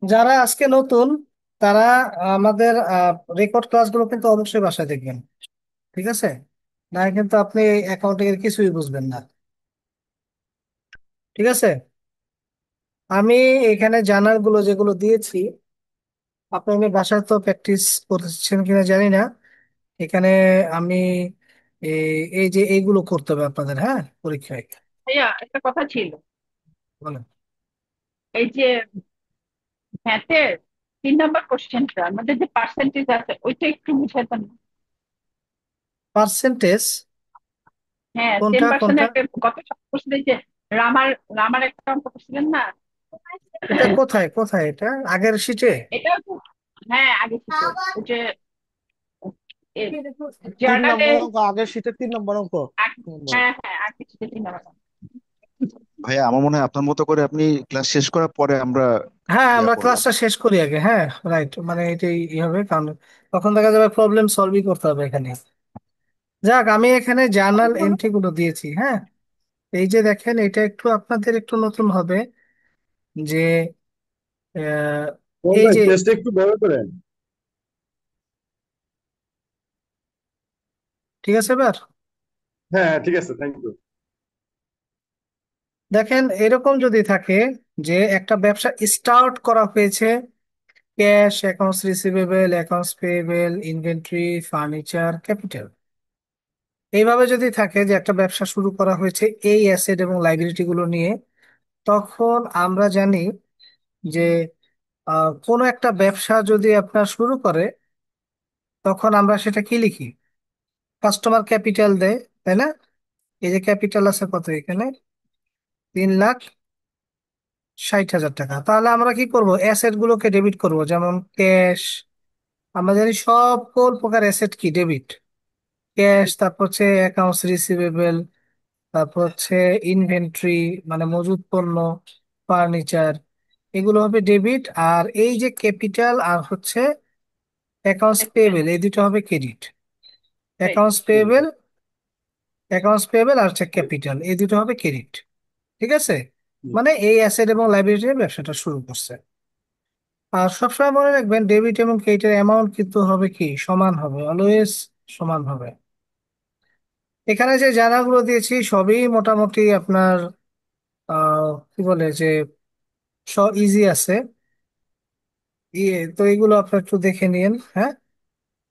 যারা আজকে নতুন তারা আমাদের রেকর্ড ক্লাসগুলো কিন্তু অবশ্যই বাসায় দেখবেন। ঠিক আছে? না কিন্তু আপনি অ্যাকাউন্টিং এর কিছুই বুঝবেন না। ঠিক আছে? আমি এখানে জার্নাল গুলো যেগুলো দিয়েছি, আপনি বাসায় তো প্র্যাকটিস করছেন কিনা জানি না। এখানে আমি এই যে এইগুলো করতে হবে আপনাদের, হ্যাঁ, পরীক্ষায়। ভাইয়া, একটা কথা ছিল। বলেন। এই যে ম্যাথের 3 নম্বর কোশ্চেনটা আমাদের যে পার্সেন্টেজ আছে ওইটা একটু বুঝাতেন না? পার্সেন্টেজ? হ্যাঁ, টেন কোনটা পার্সেন্ট কোনটা? একটা গত কোশ্চেন যে রামার রামার একটা অঙ্ক করছিলেন না? এটা কোথায় কোথায় এটা? আগের শিটে? এটাও তো, হ্যাঁ, আগে থেকে ওই যে তিন জার্নালে। নম্বর অঙ্ক, আগের শীটের 3 নম্বর অঙ্ক। 3 নম্বর। হ্যাঁ হ্যাঁ, আগে থেকে 3 নম্বর। ভাইয়া আমার মনে হয় আপনার মতো করে আপনি ক্লাস শেষ করার পরে আমরা হ্যাঁ, ইয়া আমরা করলাম। ক্লাসটা শেষ করি আগে, হ্যাঁ। রাইট, মানে এটাই হবে, কারণ তখন দেখা যাবে প্রবলেম সলভই করতে হবে এখানে। যাক, আমি এখানে জার্নাল এন্ট্রি গুলো দিয়েছি, হ্যাঁ। এই যে দেখেন, এটা একটু আপনাদের একটু নতুন হবে যে আহ, এই ভাই যে, পেজটা একটু বড় করেন। ঠিক আছে এবার? হ্যাঁ হ্যাঁ, ঠিক আছে, থ্যাংক ইউ। দেখেন, এরকম যদি থাকে যে একটা ব্যবসা স্টার্ট করা হয়েছে, cash, accounts receivable, accounts payable, inventory, furniture, capital, এইভাবে যদি থাকে যে একটা ব্যবসা শুরু করা হয়েছে এই অ্যাসেট এবং লাইবিলিটি গুলো নিয়ে, তখন আমরা জানি যে কোনো একটা ব্যবসা যদি আপনার শুরু করে, তখন আমরা সেটা কি লিখি? কাস্টমার ক্যাপিটাল দেয়, তাই না? এই যে ক্যাপিটাল আছে কত এখানে, 3,60,000 টাকা। তাহলে আমরা কি করব? অ্যাসেট গুলোকে ডেবিট করব, যেমন ক্যাশ। আমরা জানি সকল প্রকার অ্যাসেট কি ডেবিট। ক্যাশ, তারপর হচ্ছে অ্যাকাউন্টস রিসিভেবল, তারপর হচ্ছে ইনভেন্টরি, মানে মজুত পণ্য, ফার্নিচার, এগুলো হবে ডেবিট। আর এই যে ক্যাপিটাল আর হচ্ছে অ্যাকাউন্টস পেয়েবল, এই দুটো হবে credit. Accounts payable, accounts payable আর হচ্ছে ক্যাপিটাল, এই দুটো হবে ক্রেডিট। ঠিক আছে? মানে এই অ্যাসেট এবং লাইবিলিটির ব্যবসাটা শুরু করছে। আর সবসময় মনে রাখবেন, ডেবিট এবং ক্রেডিটের অ্যামাউন্ট কিন্তু হবে কি, সমান হবে, অলওয়েজ সমান হবে। এখানে যে জায়গাগুলো দিয়েছি সবই মোটামুটি আপনার কি বলে যে ইজি আছে। তো এইগুলো আপনার একটু দেখে নিন, হ্যাঁ।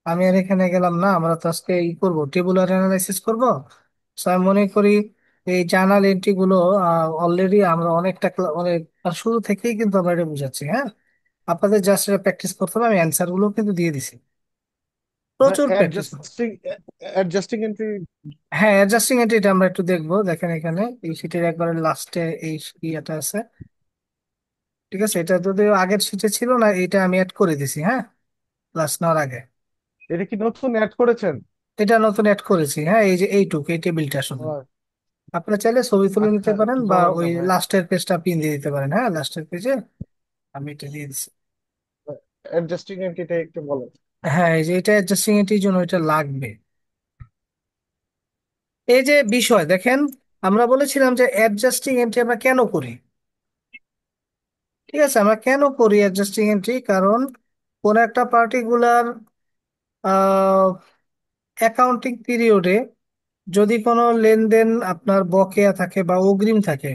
আমি আর এখানে গেলাম না, আমরা তো আজকে ই করবো, টেবুলার অ্যানালাইসিস করবো। So আমি মনে করি এই জার্নাল এন্ট্রি গুলো অলরেডি আমরা অনেকটা অনেক শুরু থেকেই কিন্তু আমরা এটা বুঝাচ্ছি, হ্যাঁ। আপনাদের জাস্ট এটা প্র্যাকটিস করতে হবে, আমি অ্যান্সার গুলো কিন্তু দিয়ে দিছি, ভাই প্রচুর প্র্যাকটিস। Adjusting entry. হ্যাঁ, অ্যাডজাস্টিং এন্ট্রিটা আমরা একটু দেখবো। দেখেন এখানে এই শীটের একবারে লাস্টে এই ইয়েটা আছে। ঠিক আছে? এটা যদিও আগের শীটে ছিল না, এটা আমি অ্যাড করে দিছি, হ্যাঁ, ক্লাস নেওয়ার আগে। এটা কি নতুন অ্যাড করেছেন? এটা নতুন অ্যাড করেছি, হ্যাঁ। এই যে এইটুকু, এই টেবিলটা শুধু। ও, আপনারা চাইলে ছবি তুলে আচ্ছা, নিতে পারেন, একটু বা বড় ওই না ভাই? লাস্টের পেজটা পিন দিয়ে দিতে পারেন, হ্যাঁ, লাস্টের পেজে আমি এটা দিয়ে দিচ্ছি। অ্যাডজাস্টিং এন্ট্রিটা একটু বলেন। হ্যাঁ, এই যে এটা অ্যাডজাস্টিং এর জন্য এটা লাগবে। এই যে বিষয় দেখেন, আমরা বলেছিলাম যে অ্যাডজাস্টিং এন্ট্রি আমরা কেন করি। ঠিক আছে? আমরা কেন করি অ্যাডজাস্টিং এন্ট্রি? কারণ কোন একটা পার্টিকুলার অ্যাকাউন্টিং পিরিয়ডে যদি কোনো লেনদেন আপনার বকেয়া থাকে বা অগ্রিম থাকে,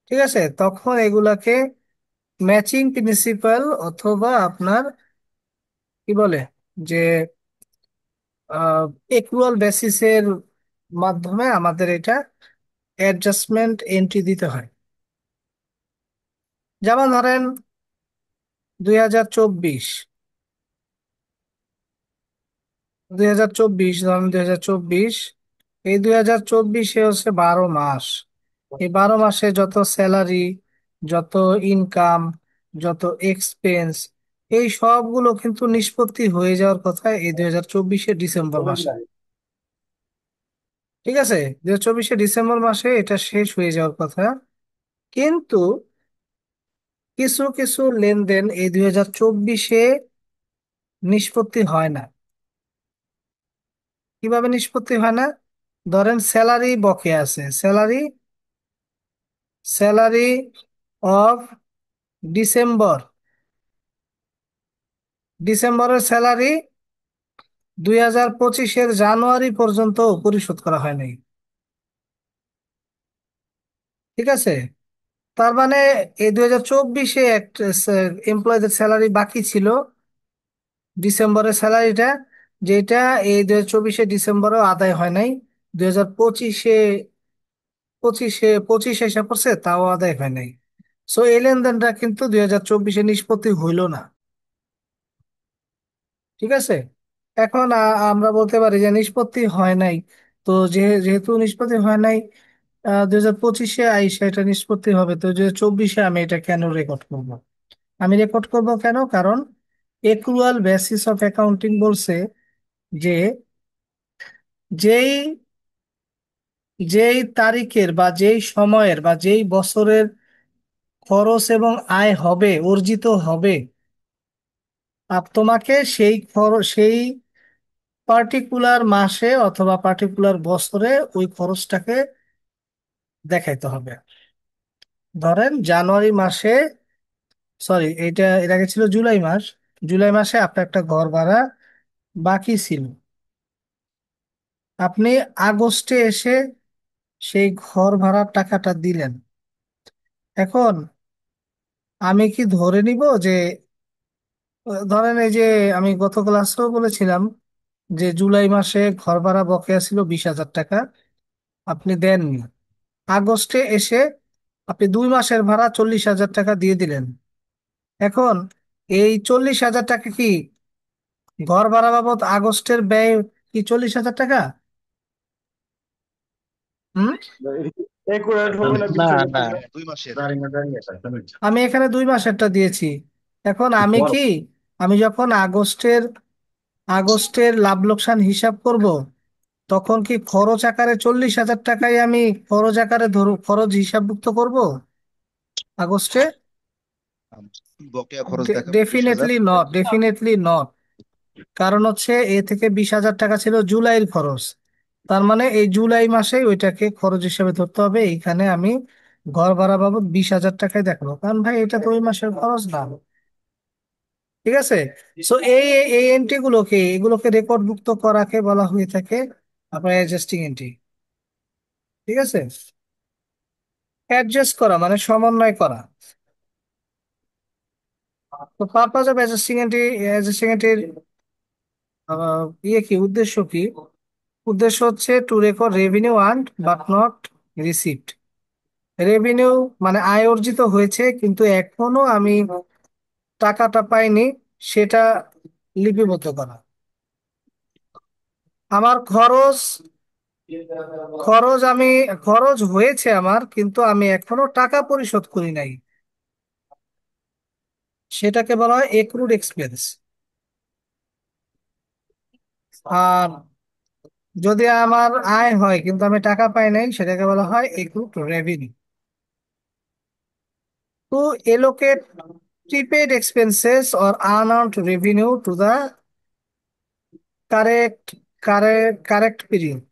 ঠিক আছে, তখন এগুলাকে ম্যাচিং প্রিন্সিপাল অথবা আপনার কি বলে যে এক্রুয়াল বেসিসের মাধ্যমে আমাদের এটা অ্যাডজাস্টমেন্ট এন্ট্রি দিতে হয়। যেমন ধরেন 2024, 2024 ধরেন 2024, এই 2024-এ হচ্ছে 12 মাস। এই 12 মাসে যত স্যালারি, যত ইনকাম, যত এক্সপেন্স, এই সবগুলো কিন্তু নিষ্পত্তি হয়ে যাওয়ার কথা এই 2024-এর ডিসেম্বর মাসে। ঠিক আছে? 2024-এর ডিসেম্বর মাসে এটা শেষ হয়ে যাওয়ার কথা। কিন্তু কিছু কিছু লেনদেন এই 2024-এ নিষ্পত্তি হয় না। কিভাবে নিষ্পত্তি হয় না? ধরেন স্যালারি বকেয়া আছে, স্যালারি, স্যালারি অফ ডিসেম্বর, ডিসেম্বরের স্যালারি 2025-এর জানুয়ারি পর্যন্ত পরিশোধ করা হয় নাই। ঠিক আছে, তার মানে এই 2024-এ এমপ্লয়ীদের স্যালারি বাকি ছিল, ডিসেম্বরের স্যালারিটা, যেটা এই 2024-এ ডিসেম্বরেও আদায় হয় নাই, 2025-এ পঁচিশে এসে পড়ছে, তাও আদায় হয় নাই। সো এই লেনদেনটা কিন্তু 2024-এ নিষ্পত্তি হইল না। ঠিক আছে, এখন আমরা বলতে পারি যে নিষ্পত্তি হয় নাই। তো যেহেতু নিষ্পত্তি হয় নাই, 2025-এ আইসা এটা নিষ্পত্তি হবে, তো 2024-এ আমি এটা কেন রেকর্ড করব? আমি রেকর্ড করব কেন? কারণ এক্রুয়াল বেসিস অফ অ্যাকাউন্টিং বলছে যে যেই যেই তারিখের বা যেই সময়ের বা যেই বছরের খরচ এবং আয় হবে, অর্জিত হবে, তোমাকে সেই খরচ, সেই পার্টিকুলার মাসে অথবা পার্টিকুলার বছরে ওই খরচটাকে দেখাইতে হবে। ধরেন জানুয়ারি মাসে, সরি, এটা এর আগে ছিল জুলাই মাস, জুলাই মাসে আপনার একটা ঘর ভাড়া বাকি ছিল, আপনি আগস্টে এসে সেই ঘর ভাড়ার টাকাটা দিলেন। এখন আমি কি ধরে নিব যে, ধরেন এই যে আমি গত ক্লাসেও বলেছিলাম যে জুলাই মাসে ঘর ভাড়া বকেয়া ছিল 20,000 টাকা, আপনি দেননি, আগস্টে এসে আপনি 2 মাসের ভাড়া 40,000 টাকা দিয়ে দিলেন। এখন এই 40,000 টাকা কি ঘর ভাড়া বাবদ আগস্টের ব্যয়, কি 40,000 টাকা? হুম, একুরেট হবে না না বিচ্ছুরিত না, হবে? 2 মাসের। আমি এখানে 2 মাসেরটা দিয়েছি। এখন আমি কি, আমি যখন আগস্টের লাভ লোকসান হিসাব করব, তখন কি খরচ আকারে 40,000 টাকাই আমি খরচ আকারে খরচ হিসাবভুক্ত করব আগস্টে? বকেয়া খরচ দেখাবো 20,000। Definitely not, definitely not. কারণ হচ্ছে এ থেকে 20,000 টাকা ছিল জুলাইয়ের খরচ, তার মানে এই জুলাই মাসেই ওইটাকে খরচ হিসেবে ধরতে হবে। এইখানে আমি ঘর ভাড়া বাবদ 20,000 টাকাই দেখাবো, কারণ ভাই এটা তো ওই মাসের খরচ না। ঠিক আছে, সো এই এন্ট্রি গুলোকে, এগুলোকে রেকর্ডভুক্ত করাকে বলা হয়ে থাকে আপনার অ্যাডজাস্টিং এন্ট্রি। ঠিক আছে, অ্যাডজাস্ট করা মানে সমন্বয় করা। তো purpose of adjusting entry, adjusting এন্ট্রির কি উদ্দেশ্য কি? উদ্দেশ্য হচ্ছে to record revenue earned but not received. Revenue মানে আয় অর্জিত হয়েছে কিন্তু এখনো আমি টাকাটা পাইনি, সেটা লিপিবদ্ধ করা। আমার খরচ, খরচ আমি খরচ হয়েছে আমার, কিন্তু আমি এখনো টাকা পরিশোধ করি নাই, সেটাকে বলা হয় এক্রুড এক্সপেন্স। আর যদি আমার আয় হয় কিন্তু আমি টাকা পাই নাই, সেটাকে বলা হয় accrued revenue. To allocate prepaid expenses or unearned revenue to the correct correct period,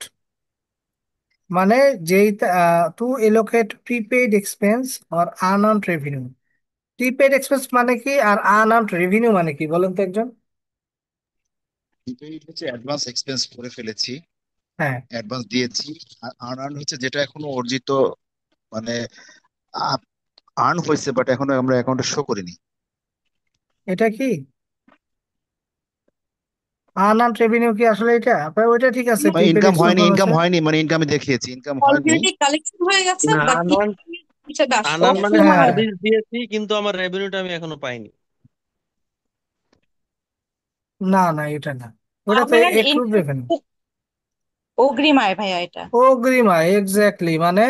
মানে যেই, to allocate prepaid expense or unearned revenue. Prepaid expense মানে কি আর আনআর্নড রেভিনিউ মানে কি বলেন তো একজন? প্রিপেইড হচ্ছে অ্যাডভান্স এক্সপেন্স করে ফেলেছি, হ্যাঁ, অ্যাডভান্স দিয়েছি। আর আনআর্ন হচ্ছে যেটা এখনো অর্জিত, মানে আর্ন হয়েছে বাট এখনো আমরা অ্যাকাউন্টে শো করিনি। এটা কি আনআর্নড রেভিনিউ? কি আসলে এটা আপনার ওইটা ঠিক আছে, মানে প্রিপেইড ইনকাম এক্সপেন্স হয়নি, বলা ইনকাম আছে। হয়নি, মানে ইনকামে দেখিয়েছি, ইনকাম হয়নি। অলরেডি কালেকশন হয়ে গেছে না বাট নন হিসেবে আসছে আনান মানে অফলোড হ্যাঁ, হয়। সার্ভিস দিয়েছি কিন্তু আমার রেভিনিউটা আমি এখনো পাইনি। না না, এটা না, ওটা তো পার্মানেন্ট এক্রুড ইনকাম, রেভিনিউ। অগ্রিম আয় ভাইয়া এটা। অগ্রিম আয়, এক্স্যাক্টলি, মানে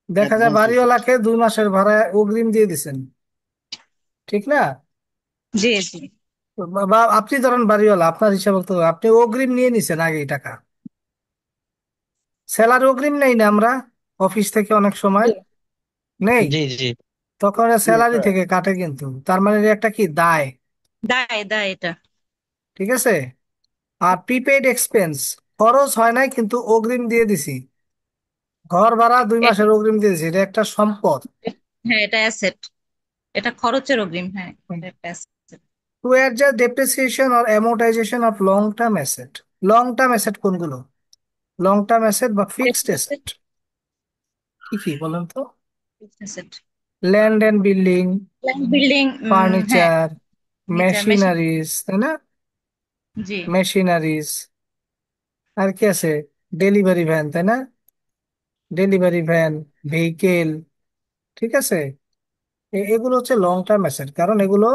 দেখা যায় অ্যাডভান্স রিসিপ্ট। বাড়িওয়ালাকে 2 মাসের ভাড়া অগ্রিম দিয়ে দিছেন, ঠিক না? জি জি বা আপনি ধরেন বাড়িওয়ালা, আপনার হিসাব তো আপনি অগ্রিম নিয়ে নিছেন আগে টাকা, স্যালারি অগ্রিম নেই না আমরা অফিস থেকে অনেক সময়, নেই? জি জি। তখন স্যালারি থেকে কাটে, কিন্তু তার মানে এটা একটা কি দায়। দায় দায় এটা। ঠিক আছে, আর প্রিপেইড এক্সপেন্স, খরচ হয় নাই কিন্তু অগ্রিম দিয়ে দিছি, ঘর ভাড়া 2 মাসের অগ্রিম দিয়ে দিছি, এটা একটা সম্পদ। হ্যাঁ এটা অ্যাসেট। এটা খরচের অগ্রিম, হ্যাঁ, এটা একটা asset। To adjust depreciation or amortisation of long term asset. Long term asset কোনগুলো? লং টার্ম অ্যাসেট বা ফিক্সড Fixed asset, অ্যাসেট কি কি বলেন তো? fixed asset, land and building, land building, হ্যাঁ, ফার্নিচার, ফার্নিচার, মেশিন। মেশিনারিজ, তাই না? জি machineries, আর কি আছে? ডেলিভারি ভ্যান, তাই না? ডেলিভারি ভ্যান, ভেহিকেল, ঠিক আছে। এগুলো হচ্ছে লং টার্ম অ্যাসেট, কারণ এগুলো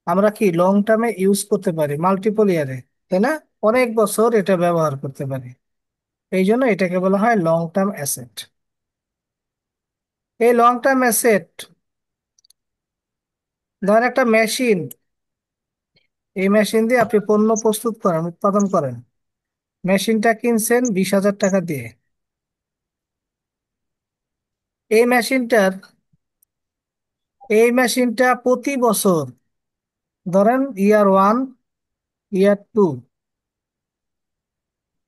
আমরা কি লং টার্মে ইউজ করতে পারি, মাল্টিপল ইয়ারে, তাই না? অনেক বছর এটা ব্যবহার করতে পারি, এই জন্য এটাকে বলা হয় লং টার্ম অ্যাসেট। এই লং টার্ম অ্যাসেট, ধরেন একটা মেশিন, এই মেশিন দিয়ে আপনি পণ্য প্রস্তুত করেন, উৎপাদন করেন। মেশিনটা কিনছেন 20,000 টাকা দিয়ে। এই মেশিনটার এই মেশিনটা প্রতি বছর, ধরেন ইয়ার 1, ইয়ার 2,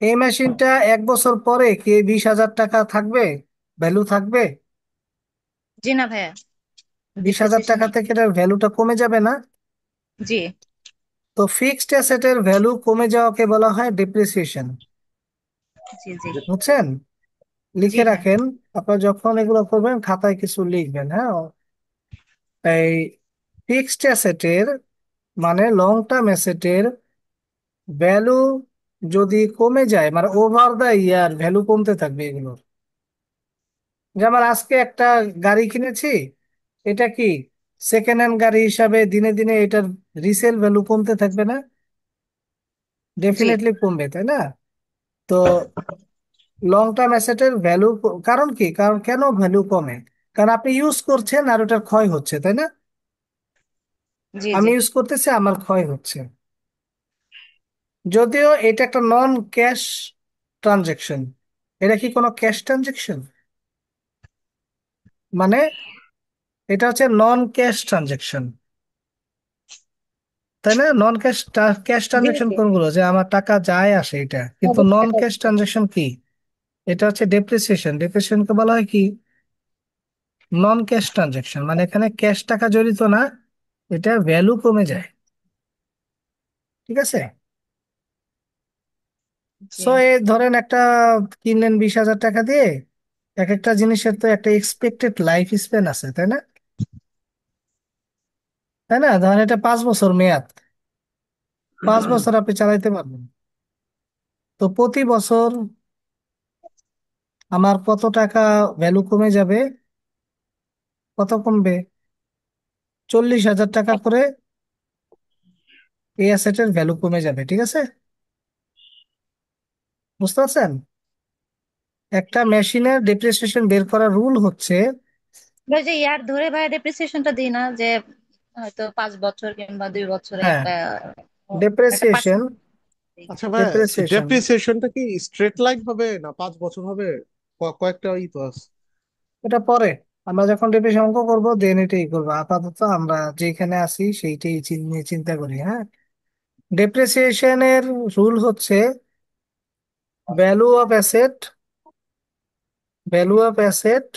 এই মেশিনটা 1 বছর পরে কি 20,000 টাকা থাকবে, ভ্যালু থাকবে? জি না ভাইয়া, 20,000 ডিপ্রিসিয়েশন। টাকা থেকে এটার ভ্যালুটা কমে যাবে না? জি তো ফিক্সড অ্যাসেটের ভ্যালু কমে যাওয়াকে বলা হয় ডেপ্রিসিয়েশন। জি জি বুঝছেন? জি লিখে ভাইয়া। রাখেন, আপনার যখন এগুলো করবেন খাতায় কিছু লিখবেন, হ্যাঁ। এই ফিক্সড অ্যাসেটের মানে লং টার্ম অ্যাসেটের ভ্যালু যদি কমে যায়, মানে ওভার দা ইয়ার ভ্যালু কমতে থাকবে এগুলোর। যেমন আজকে একটা গাড়ি কিনেছি, এটা কি সেকেন্ড হ্যান্ড গাড়ি হিসাবে দিনে দিনে এটার রিসেল ভ্যালু কমতে থাকবে না? জি ডেফিনেটলি কমবে, তাই না? তো লং টার্ম অ্যাসেটের ভ্যালু, কারণ কি, কারণ কেন ভ্যালু কমে? কারণ আপনি ইউজ করছেন আর ওটার ক্ষয় হচ্ছে, তাই না? জি জি আমি ইউজ করতেছি, আমার ক্ষয় হচ্ছে। যদিও এটা একটা নন ক্যাশ ট্রানজেকশন। এটা কি কোনো ক্যাশ ট্রানজেকশন? মানে এটা হচ্ছে নন ক্যাশ ট্রানজেকশন, তাই না? নন ক্যাশ, ক্যাশ জি ট্রানজেকশন জি। কোনগুলো, যে আমার টাকা যায় আসে এটা, হ্যাঁ, কিন্তু বুঝতে নন ক্যাশ পারছি। ট্রানজেকশন কি? এটা হচ্ছে ডেপ্রিসিয়েশন। ডেপ্রিসিয়েশনকে বলা হয় কি, নন ক্যাশ ট্রানজেকশন, মানে এখানে ক্যাশ টাকা জড়িত না, এটা ভ্যালু কমে যায়, ঠিক আছে। জি সো এই ধরেন একটা কিনলেন 20,000 টাকা দিয়ে, এক একটা জিনিসের তো একটা এক্সপেক্টেড লাইফ স্প্যান আছে, তাই না? তাই না? ধরেন এটা 5 বছর মেয়াদ, 5 বছর আপনি চালাইতে পারবেন। তো প্রতি বছর আমার কত টাকা ভ্যালু কমে যাবে? কত কমবে? 40,000 টাকা করে এই অ্যাসেটের ভ্যালু কমে যাবে, ঠিক আছে। বুঝতে পারছেন? একটা মেশিনের ডেপ্রিসিয়েশন বের করার রুল হচ্ছে, ওই যে ইয়ার ধরে ভাইয়া ডেপ্রিসিয়েশনটা দিই না, যে হয়তো 5 বছর কিংবা 2 বছরে হ্যাঁ, একটা একটা ডেপ্রিসিয়েশন, পার্সেন্ট। আচ্ছা ভাই, ডেপ্রিসিয়েশন ডেপ্রিসিয়েশনটা কি স্ট্রেট লাইন হবে না 5 বছর হবে? কয়েকটা তো আছে। এটা পরে আমরা যখন ডেপ্রিসিয়েশন অঙ্ক করবো দেন এটাই করবো। আপাতত আমরা যেখানে আছি সেইটাই নিয়ে চিন্তা করি, হ্যাঁ। ডেপ্রিসিয়েশনের রুল হচ্ছে value of asset, value of asset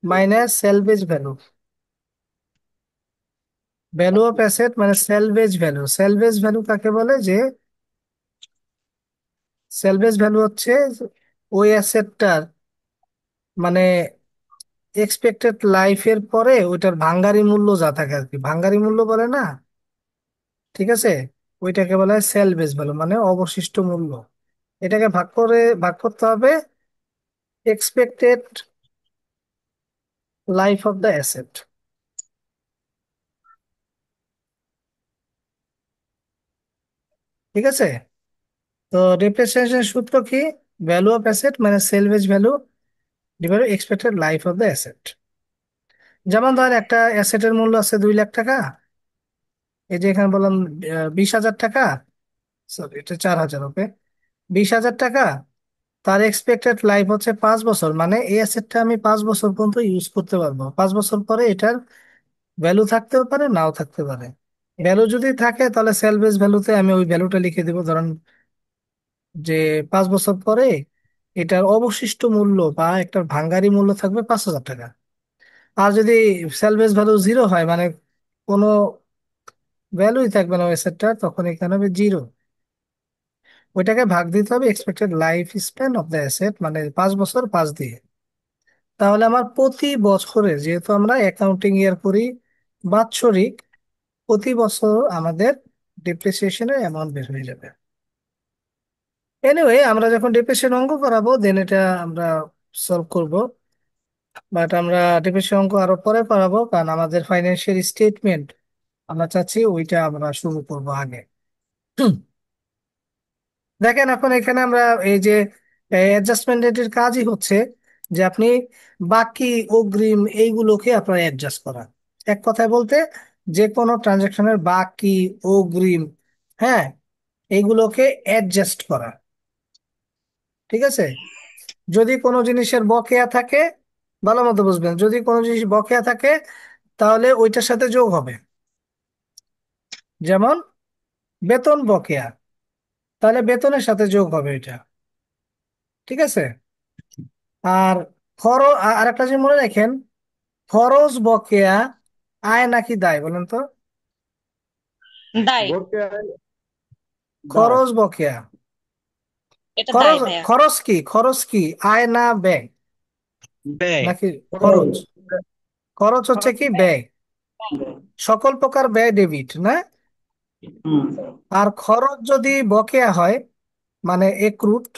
minus salvage value. Value of asset মানে সেলভেজ ভ্যালু। সেলভেজ ভ্যালু কাকে বলে? যে সেলভেজ ভ্যালু হচ্ছে ওই অ্যাসেটটার মানে এক্সপেক্টেড লাইফের পরে ওইটার ভাঙ্গারি মূল্য যা থাকে আর কি, ভাঙ্গারি মূল্য বলে না, ঠিক আছে। ওইটাকে বলা হয় সেলভেজ ভ্যালু, মানে অবশিষ্ট মূল্য। এটাকে ভাগ করতে হবে expected life of the asset, ঠিক আছে। তো ডিপ্রিসিয়েশন সূত্র কি? ভ্যালু অফ অ্যাসেট মানে সেলভেজ value divide expected life of the asset. যেমন ধর একটা অ্যাসেটের মূল্য আছে 2 লাখ টাকা, এই যে এখানে বললাম 20,000 টাকা, সরি এটা 4,000, ওকে। 20,000 টাকা, তার এক্সপেক্টেড লাইফ হচ্ছে 5 বছর, মানে এই অ্যাসেটটা আমি 5 বছর পর্যন্ত ইউজ করতে পারবো। 5 বছর পরে এটার ভ্যালু থাকতেও পারে, নাও থাকতে পারে। ভ্যালু যদি থাকে তাহলে সেলভেজ ভ্যালুতে আমি ওই ভ্যালুটা লিখে দিব, ধরেন যে 5 বছর পরে এটার অবশিষ্ট মূল্য বা একটা ভাঙ্গারি মূল্য থাকবে 5,000 টাকা। আর যদি সেলভেজ ভ্যালু জিরো হয়, মানে কোনো ভ্যালুই থাকবে না ওই অ্যাসেটটা, তখন এখানে হবে জিরো। ওইটাকে ভাগ দিতে হবে expected life span of the asset, মানে 5 বছর 5 দিয়ে। তাহলে আমার প্রতি বছরে, যেহেতু আমরা অ্যাকাউন্টিং ইয়ার করি বাৎসরিক, প্রতি বছর আমাদের ডিপ্রিসিয়েশনের অ্যামাউন্ট বের হয়ে যাবে। এনিওয়ে, আমরা যখন ডিপ্রিসিয়েশন অঙ্ক করাবো দেন এটা আমরা সলভ করব। বাট আমরা ডিপ্রিসিয়েশন অঙ্ক আরো পরে করাবো, কারণ আমাদের ফাইন্যান্সিয়াল স্টেটমেন্ট আমরা চাচ্ছি ওইটা আমরা শুরু করব আগে। দেখেন এখন এখানে আমরা এই যে অ্যাডজাস্টমেন্ট এর কাজই হচ্ছে যে আপনি বাকি অগ্রিম এইগুলোকে আপনার অ্যাডজাস্ট করা। এক কথায় বলতে, যে কোনো ট্রানজাকশনের বাকি অগ্রিম, হ্যাঁ, এইগুলোকে অ্যাডজাস্ট করা। ঠিক আছে? যদি কোনো জিনিসের বকেয়া থাকে, ভালো মতো বুঝবেন, যদি কোনো জিনিস বকেয়া থাকে তাহলে ওইটার সাথে যোগ হবে। যেমন বেতন বকেয়া, তাহলে বেতনের সাথে যোগ হবে এটা। ঠিক আছে? আর আরেকটা জিনিস মনে রাখেন, খরচ বকেয়া আয় নাকি দায় বলেন তো? দায়। ভোটকে দায়। খরচ বকেয়া, এটা দায় খরচ ভাইয়া। খরচ কি, খরচ কি, আয় না ব্যয় ব্যয়। নাকি খরচ? খরচ। খরচ হচ্ছে কি ব্যয়। সকল প্রকার ব্যয় ডেবিট না? হুম। আর খরচ যদি বকেয়া হয়, মানে এক্রুট,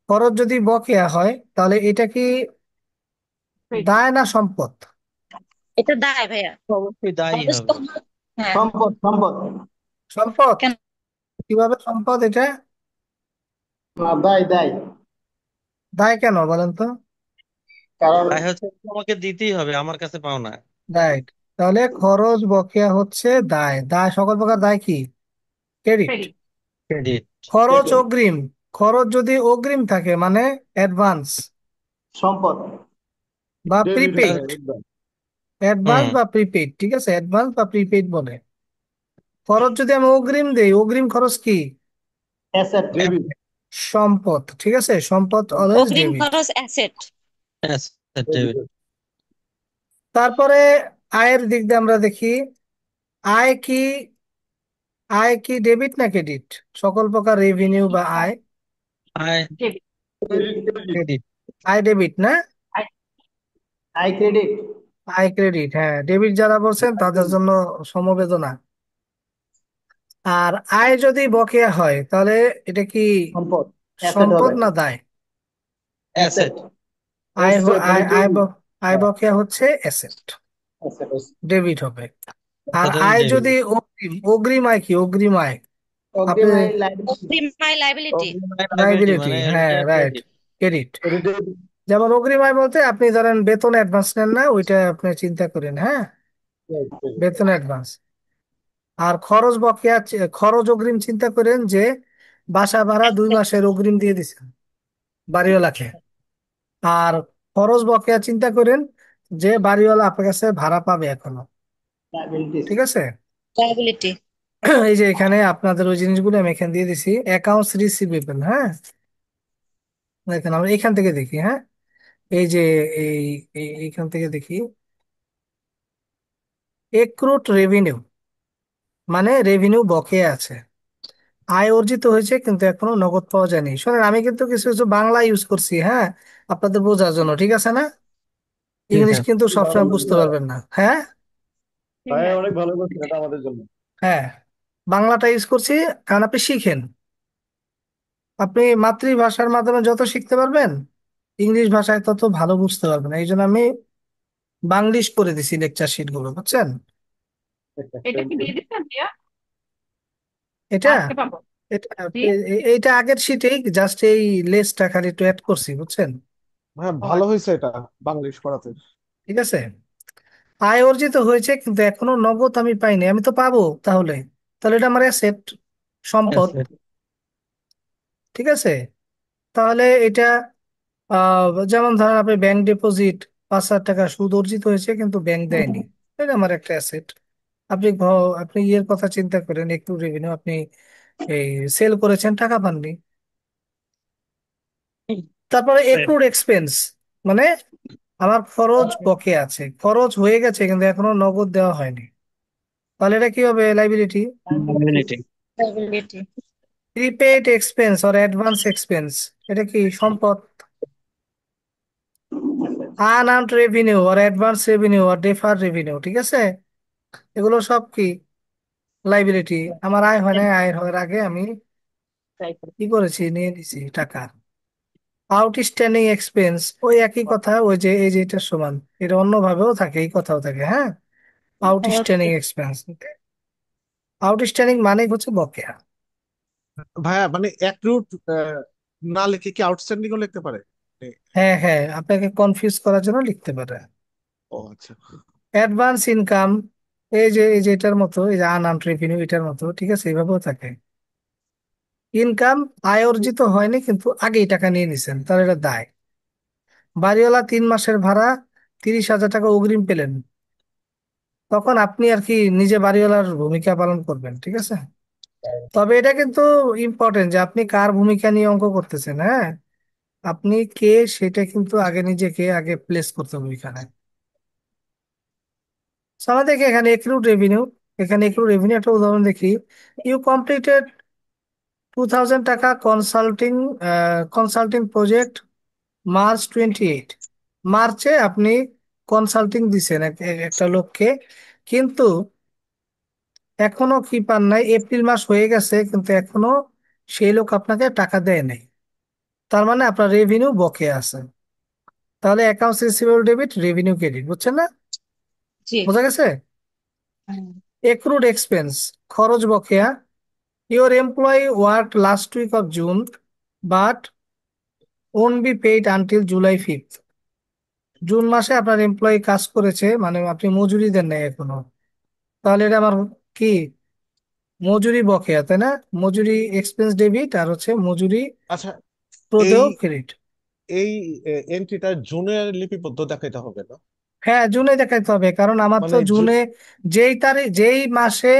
খরচ যদি বকেয়া হয় তাহলে এটা কি দায় না সম্পদ? এটা দায় ভাইয়া। অবশ্যই দায়ী খরচ হবে। তো, হ্যাঁ। সম্পদ সম্পদ। সম্পদ। কেন? কিভাবে সম্পদ এটা? দায় দায়। দায় কেন বলেন তো? কারণ দায় হচ্ছে তোমাকে দিতেই হবে, আমার কাছে পাও না। রাইট। তাহলে খরচ বকেয়া হচ্ছে দায়। দায়, সকল প্রকার দায় কি ক্রেডিট। ক্রেডিট। ক্রেডিট। খরচ অগ্রিম, খরচ যদি অগ্রিম থাকে মানে অ্যাডভান্স সম্পদ। বা ডেবিট হয়ে প্রিপেইড। যায় একদম। অ্যাডভান্স হুম। বা প্রিপেইড, ঠিক আছে, অ্যাডভান্স বা প্রিপেইড বলে। খরচ যদি আমি অগ্রিম দেই, অগ্রিম খরচ কি অ্যাসেট ডেবিট। সম্পদ। ঠিক আছে, সম্পদ অলওয়েজ অগ্রিম ডেবিট। খরচ অ্যাসেট। Asset debit. ডেবিট। তারপরে আয়ের দিক দিয়ে আমরা দেখি, আয় কি, আয় কি ডেবিট না ক্রেডিট? সকল প্রকার রেভিনিউ বা আয়। আয় ডেবিট। ক্রেডিট। ক্রেডিট। আয় ডেবিট না? I credit. আয় ক্রেডিট, হ্যাঁ। ডেবিট যারা বলছেন তাদের জন্য সমবেদনা। আর আয় যদি বকেয়া হয় তাহলে এটা কি সম্পদ। অ্যাসেট সম্পদ হবে। না দায়? অ্যাসেট। অ্যাসেট। আয় মানে আয় আয় ডেবিট। আয় বকেয়া হচ্ছে অ্যাসেট, অ্যাসেট। ডেবিট হবে। আর অর্থাৎ আয় ডেবিট। যদি অগ্রিম, অগ্রিম আয় কি, অগ্রিম আয় আপনি অগ্রিম আই লাইবিলিটি। অগ্রিম আয় লাইবিলিটি। লাইবিলিটি লাইবিলিটি, মানে হ্যাঁ এটা রাইট, ক্রেডিট। ক্রেডিট। ডেবিট। যেমন অগ্রিম আয় বলতে আপনি ধরেন বেতন অ্যাডভান্স নেন না, ওইটা আপনি চিন্তা করেন, হ্যাঁ, বেতন অ্যাডভান্স। আর খরচ বকেয়া খরচ অগ্রিম চিন্তা করেন যে বাসা ভাড়া 2 মাসের অগ্রিম দিয়ে দিছেন বাড়িওয়ালাকে। আর খরচ বকেয়া চিন্তা করেন যে বাড়িওয়ালা আপনার কাছে ভাড়া পাবে এখনো। লাইবিলিটিস। ঠিক আছে? লাইবিলিটি। এই যে এখানে আপনাদের ওই জিনিসগুলো আমি এখানে দিয়ে দিছি, অ্যাকাউন্টস রিসিভেবল, হ্যাঁ। দেখেন আমরা এখান থেকে দেখি, হ্যাঁ, এই যে এই এইখান থেকে দেখি, এক্রুট রেভিনিউ মানে রেভিনিউ বকেয়া আছে, আয় অর্জিত হয়েছে কিন্তু এখনো নগদ পাওয়া যায়নি। শোনেন, আমি কিন্তু কিছু কিছু বাংলা ইউজ করছি, হ্যাঁ, আপনাদের বোঝার জন্য, ঠিক আছে না? ঠিক ইংলিশ আছে। কিন্তু সবসময় বুঝতে পারবেন না, হ্যাঁ। ঠিক ভাই আছে। অনেক ভালো করছেন এটা আমাদের জন্য। হ্যাঁ, বাংলাটা ইউজ করছি কারণ আপনি শিখেন। আপনি মাতৃভাষার মাধ্যমে যত শিখতে পারবেন, ইংলিশ ভাষায় তত ভালো বুঝতে পারবেন। এই জন্য আমি বাংলিশ করে দিছি লেকচার শিট গুলো, বুঝছেন? এটা Thank কি you. দিয়ে দিচ্ছেন দিয়া? এটা আজকে পাবো এটা দিয়ে? এইটা আগের শিটেই, জাস্ট এই লেসটা খালি একটু অ্যাড করছি, বুঝছেন? হ্যাঁ, ও ভালো আচ্ছা। হয়েছে এটা বাংলিশ করাতে। ঠিক আছে, আয় অর্জিত হয়েছে কিন্তু এখনো নগদ আমি পাইনি, আমি তো পাবো। তাহলে তাহলে এটা আমার অ্যাসেট, সম্পদ। অ্যাসেট। ঠিক আছে? তাহলে এটা যেমন ধরেন আপনি ব্যাংক ডিপোজিট 5,000 টাকা সুদ অর্জিত হয়েছে কিন্তু ব্যাংক দেয়নি, এটা আমার একটা অ্যাসেট। আপনি ইয়ের কথা চিন্তা করেন, একটু রেভিনিউ আপনি এই সেল করেছেন, টাকা পাননি। তারপরে এক্রুড এক্সপেন্স মানে আমার খরচ বকেয়া আছে, খরচ হয়ে গেছে কিন্তু এখনো নগদ দেওয়া হয়নি, তাহলে এটা কি হবে? Liability. Liability. Liability. Prepaid expense or advance expense, এটা কি? সম্পদ। Unearned revenue or advance revenue or defer revenue, ঠিক আছে, এগুলো সব কি? লাইবিলিটি। আমার আয় হয় না, আয়ের হওয়ার আগে আমি কি করেছি? নিয়ে নিছি টাকা। আউটস্ট্যান্ডিং এক্সপেন্স, ওই একই কথা, ওই যে এই যে এটার সমান, এটা অন্য ভাবেও থাকে, এই কথাও থাকে, হ্যাঁ। আউটস্ট্যান্ডিং এক্সপেন্স, আউটস্ট্যান্ডিং মানে হচ্ছে বকেয়া। ভাইয়া মানে এক রুট না লিখে কি আউটস্ট্যান্ডিং ও লিখতে পারে? এ, হ্যাঁ হ্যাঁ, আপনাকে কনফিউজ করার জন্য লিখতে পারে। ও আচ্ছা। অ্যাডভান্স ইনকাম, এই যে এটার মতো, এই যে আনআর্নড রেভিনিউ এটার মতো, ঠিক আছে, এইভাবেও থাকে। ইনকাম, আয় অর্জিত হয়নি কিন্তু আগেই টাকা নিয়ে নিছেন, তাহলে এটা দায়। বাড়িওয়ালা 3 মাসের ভাড়া 30,000 টাকা অগ্রিম পেলেন, তখন আপনি আর কি নিজে বাড়িওয়ালার ভূমিকা পালন করবেন, ঠিক আছে। তবে এটা কিন্তু ইম্পর্টেন্ট যে আপনি কার ভূমিকা নিয়ে অঙ্ক করতেছেন, হ্যাঁ। আপনি কে সেটা কিন্তু আগে নিজেকে আগে প্লেস করতে হবে ওইখানে। So, আমাদের এখানে এক্রুড রেভিনিউ, এখানে এক্রুড রেভিনিউ একটা উদাহরণ দেখি। ইউ কমপ্লিটেড 2,000 টাকা কনসাল্টিং, কনসাল্টিং প্রজেক্ট March 28। মার্চে আপনি কনসাল্টিং দিছেন একটা লোককে, কিন্তু এখনো কি পান নাই? এপ্রিল মাস হয়ে গেছে কিন্তু এখনো সেই লোক আপনাকে টাকা দেয় নাই, তার মানে আপনার রেভিনিউ বকেয়া আছে। তাহলে accounts receivable debit, revenue credit, বুঝছেন না? জি। বোঝা গেছে? হুম। এক্রুড এক্সপেন্স, খরচ বকেয়া। Your employee work last week of June but won't be paid until July 5। June মাসে আপনার এমপ্লয়ি কাজ করেছে, মানে আপনি মজুরি দেন নাই এখনো, তাহলে এটা আমার কি? মজুরি বকেয়া, তাই না? মজুরি এক্সপেন্স ডেবিট, আর হচ্ছে মজুরি আচ্ছা, এই প্রদেয় ক্রেডিট। এই এন্ট্রিটা জুনের লিপিবদ্ধ দেখাইতে হবে না? হ্যাঁ, জুনে দেখাইতে হবে, কারণ আমার তো মানে জুনে যেই তারিখ, যেই মাসে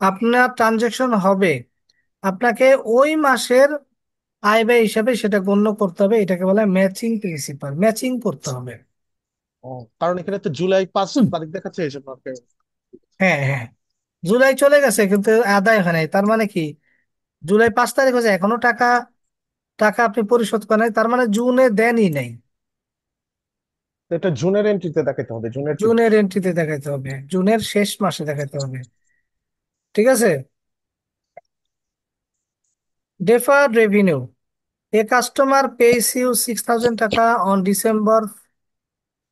আপনার ট্রানজেকশন হবে, আপনাকে ওই মাসের আয় ব্যয় হিসাবে সেটা গণ্য করতে হবে। এটাকে বলে ম্যাচিং প্রিন্সিপাল, ম্যাচিং করতে হবে। ও, কারণ এখানে তো জুলাই 5 হুম, তারিখ দেখাচ্ছে এই জন্য আর কি। হ্যাঁ হ্যাঁ, জুলাই চলে গেছে কিন্তু আদায় হয় নাই, তার মানে কি? July 5 তারিখ হয়েছে, এখনো টাকা টাকা আপনি পরিশোধ করেন নাই, তার মানে জুনে দেনই নাই। তো এটা জুনের এন্ট্রিতে দেখাইতে হবে, জুনের টিপ। জুনের এন্ট্রিতে দেখাতে হবে, জুনের শেষ মাসে দেখাতে হবে, ঠিক আছে। Deferred revenue, a customer pays you 6,000 টাকা on December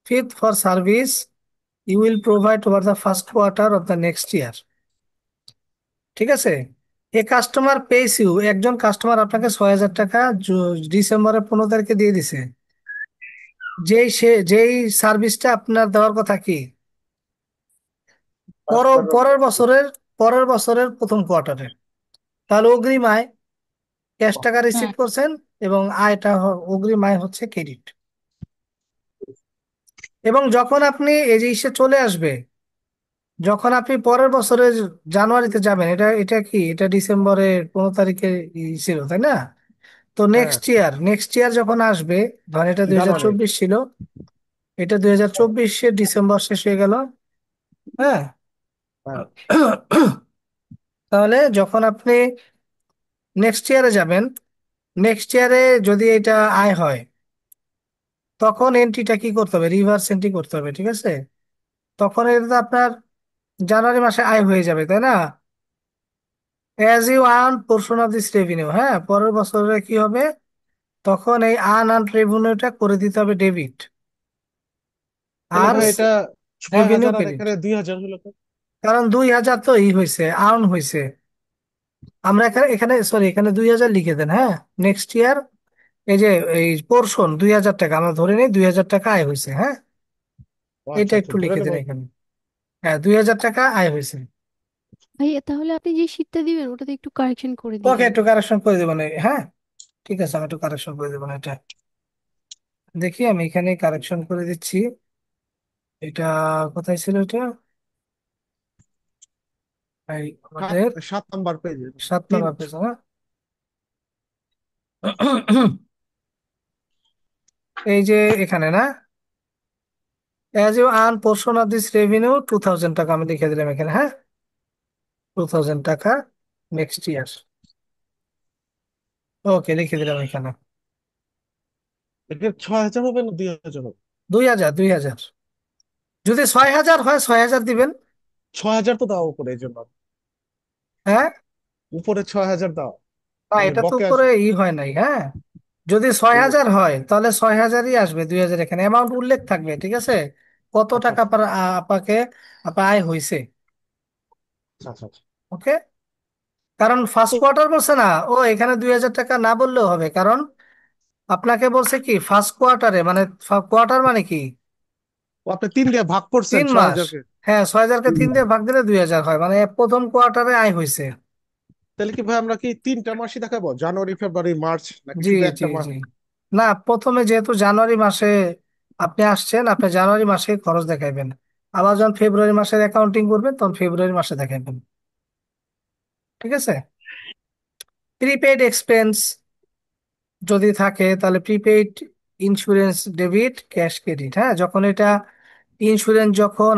5 for service you will provide over the first quarter of the next year, ঠিক আছে। এ কাস্টমার পেইস ইউ, একজন কাস্টমার আপনাকে 6,000 টাকা ডিসেম্বরের 15 তারিখে দিয়ে দিছে। যেই সার্ভিসটা আপনার দেওয়ার কথা কি? First quarter. পরের বছরের, পরের বছরের প্রথম কোয়ার্টারে, তাহলে অগ্রিম আয়, ক্যাশ টাকা রিসিভ হুম। করছেন, এবং আয়টা অগ্রিম আয় হচ্ছে ক্রেডিট। এবং যখন আপনি এই যে ইসে চলে আসবে, যখন আপনি পরের বছরের জানুয়ারিতে যাবেন, এটা এটা কি, এটা ডিসেম্বরের 15 তারিখে ছিল, তাই না? তো হ্যাঁ, নেক্সট ইয়ার যখন আসবে, ধরেন এটা দুই হাজার জানুয়ারি। চব্বিশ ছিল, এটা 2024-এর ডিসেম্বর শেষ হয়ে গেল, হ্যাঁ। হ্যাঁ, তাহলে যখন আপনি নেক্সট ইয়ারে যাবেন, নেক্সট ইয়ারে যদি এটা আয় হয়, তখন এন্ট্রিটা কি করতে হবে? রিভার্স এন্ট্রি করতে হবে, ঠিক আছে। তখন এটা তো আপনার জানুয়ারি মাসে আয় হয়ে যাবে, তাই না? As you earn portion of this revenue, হ্যাঁ, পরের বছরে কি হবে? তখন এই আনআর্নড রেভিনিউটা করে দিতে হবে ডেবিট, তাহলে আর ভাই এটা ছয় রেভিনিউ হাজার আর ক্রেডিট। এখানে 2,000 হলো কেন? কারণ 2,000 তো হয়েছে, আর্ন হয়েছে। আমরা এখানে এখানে সরি, এখানে 2,000 লিখে দেন, হ্যাঁ। নেক্সট ইয়ার এই যে এই পোর্শন 2,000 টাকা, আমরা ধরে নিই 2,000 টাকা আয় হয়েছে, হ্যাঁ। ও এটা আচ্ছা আচ্ছা, একটু ধরে লিখে নেবো। দেন এখানে। হ্যাঁ, 2,000 টাকা আয় হয়েছে। ভাইয়া তাহলে আপনি যে শীটটা দিবেন ওটাতে একটু কারেকশন করে ওকে, দিবেন। একটু কারেকশন করে দেবেন, হ্যাঁ। ঠিক আছে, আমি একটু কারেকশন করে দেবো না এটা। দেখি আমি এখানে কারেকশন করে দিচ্ছি। এটা কোথায় ছিল এটা? এই সাত আমাদের 7 নাম্বার পেজে। 7 নম্বর পেজ, হ্যাঁ। এই যে এখানে না, as you earn portion of this revenue 2000 টাকা আমি লিখে দিলাম এখানে, হ্যাঁ, 2000 টাকা নেক্সট ইয়ার। ওকে, লিখে দিলাম এখানে। এটা 6,000 হবে না 2,000 হবে? 2000, 2000। যদি 6000 হয় 6000 দিবেন। 6,000 তো দাও উপরে, এই জন্য হ্যাঁ, উপরে 6,000 দাও, না মানে এটা তো বকেয়া। উপরে হয় নাই, হ্যাঁ। যদি 6000 হয় তাহলে 6000ই আসবে, 2000 এখানে অ্যামাউন্ট উল্লেখ থাকবে, ঠিক আছে, কত আচ্ছা টাকা আচ্ছা আপনাকে আপনার আয় হয়েছে। আচ্ছা আচ্ছা আচ্ছা। ওকে, কারণ ফার্স্ট তো কোয়ার্টার বলছে না, ও এখানে 2000 টাকা না বললেও হবে, কারণ আপনাকে বলছে কি ফার্স্ট কোয়ার্টারে, মানে কোয়ার্টার মানে কি, আপনি 3 দিয়ে ভাগ করছেন 3 মাস। 6,000 কে। হ্যাঁ, 6000কে 3 দিয়ে ভাগ দিলে 2000 হয়, মানে প্রথম কোয়ার্টারে আয় হয়েছে। তাহলে কি ভাই আমরা কি 3টা মাসই দেখাবো, জানুয়ারি ফেব্রুয়ারি মার্চ, নাকি জি, শুধু জি, একটা মাস? জি। না, প্রথমে যেহেতু জানুয়ারি মাসে আপনি আসছেন, আপনি জানুয়ারি মাসে খরচ দেখাইবেন। আবার যখন ফেব্রুয়ারি মাসের অ্যাকাউন্টিং করবেন তখন ফেব্রুয়ারি মাসে দেখাইবেন, ঠিক আছে। প্রিপেইড এক্সপেন্স যদি থাকে তাহলে prepaid insurance debit, cash credit, হ্যাঁ, যখন এটা ইন্স্যুরেন্স, যখন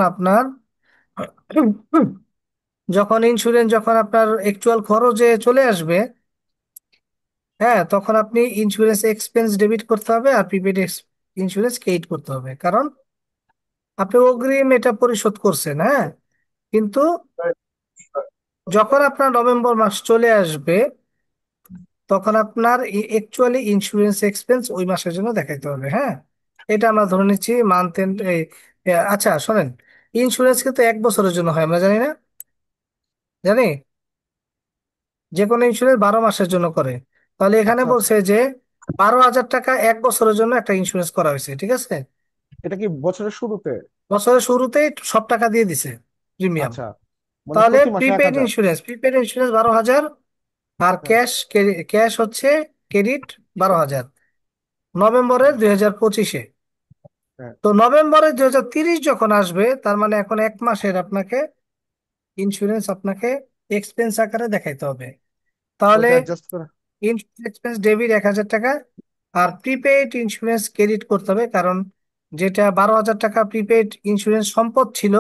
আপনার অ্যাকচুয়াল খরচে চলে আসবে, হ্যাঁ, তখন আপনি ইন্স্যুরেন্স এক্সপেন্স ডেবিট করতে হবে আর প্রিপেইড ইন্স্যুরেন্স ক্রেডিট করতে হবে, কারণ আপনি অগ্রিম এটা পরিশোধ করছেন, হ্যাঁ। কিন্তু যখন আপনার নভেম্বর মাস চলে আসবে তখন আপনার অ্যাকচুয়ালি ইন্স্যুরেন্স এক্সপেন্স ওই মাসের জন্য দেখাইতে হবে, হ্যাঁ। এটা আমরা ধরে নিচ্ছি মান্থ এন্ড। আচ্ছা শোনেন, ইন্স্যুরেন্স কিন্তু 1 বছরের জন্য হয়, আমরা জানি না, জানি, যে কোনো ইন্স্যুরেন্স 12 মাসের জন্য করে। তাহলে এখানে আচ্ছা আচ্ছা। বলছে যে 12,000 টাকা 1 বছরের জন্য একটা ইন্স্যুরেন্স করা হয়েছে, ঠিক আছে। এটা কি বছরের শুরুতে? বছরের শুরুতেই সব টাকা দিয়ে দিছে, প্রিমিয়াম। আচ্ছা, মানে তাহলে প্রতি মাসে 1,000। প্রিপেড ইন্স্যুরেন্স 12,000, আর হ্যাঁ ক্যাশ, ক্যাশ হচ্ছে ক্রেডিট 12,000 নভেম্বরের হ্যাঁ 2025-এ। হ্যাঁ। তো নভেম্বরের 2030 যখন আসবে, তার মানে এখন 1 মাসের আপনাকে ইন্স্যুরেন্স আপনাকে এক্সপেন্স আকারে দেখাইতে হবে। তাহলে ওইটা অ্যাডজাস্ট করে। ইন্স্যুরেন্স এক্সপেন্স ডেবিট 1,000 টাকা, আর প্রিপেইড ইন্স্যুরেন্স ক্রেডিট করতে হবে, কারণ যেটা 12,000 টাকা প্রিপেইড ইন্স্যুরেন্স সম্পদ ছিল,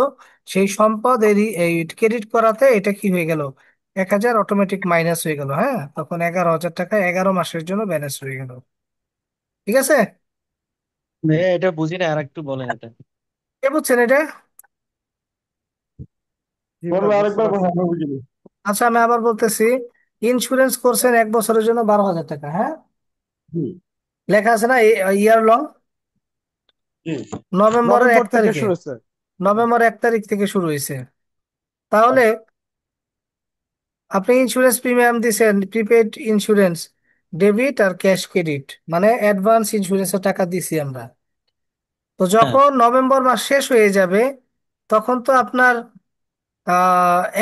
সেই সম্পদ এই ক্রেডিট করাতে এটা কি হয়ে গেল, 1,000 অটোমেটিক মাইনাস হয়ে গেল, হ্যাঁ, তখন 11,000 টাকা 11 মাসের জন্য ব্যালেন্স হয়ে গেল, ঠিক আছে। ভাইয়া এটা বুঝি না, আর একটু বলেন এটা। কে বুঝছেন এটা? জি ভাই, বলবো বুঝতে আরেকবার বলো, পারছি। আমরা বুঝিনি। আচ্ছা, আমি আবার বলতেছি, ইন্স্যুরেন্স করছেন 1 বছরের জন্য 12,000 টাকা, হ্যাঁ, হুম, লেখা আছে না ইয়ার লং, জি, নভেম্বরের এক নভেম্বর থেকে তারিখে শুরু হয়েছে। নভেম্বর 1 তারিখ থেকে শুরু হয়েছে। তাহলে আচ্ছা, আপনি ইন্স্যুরেন্স প্রিমিয়াম দিছেন, প্রিপেড ইন্স্যুরেন্স ডেবিট আর ক্যাশ ক্রেডিট, মানে অ্যাডভান্স ইন্স্যুরেন্সের টাকা দিছি আমরা। তো হ্যাঁ। যখন নভেম্বর মাস শেষ হয়ে যাবে তখন তো আপনার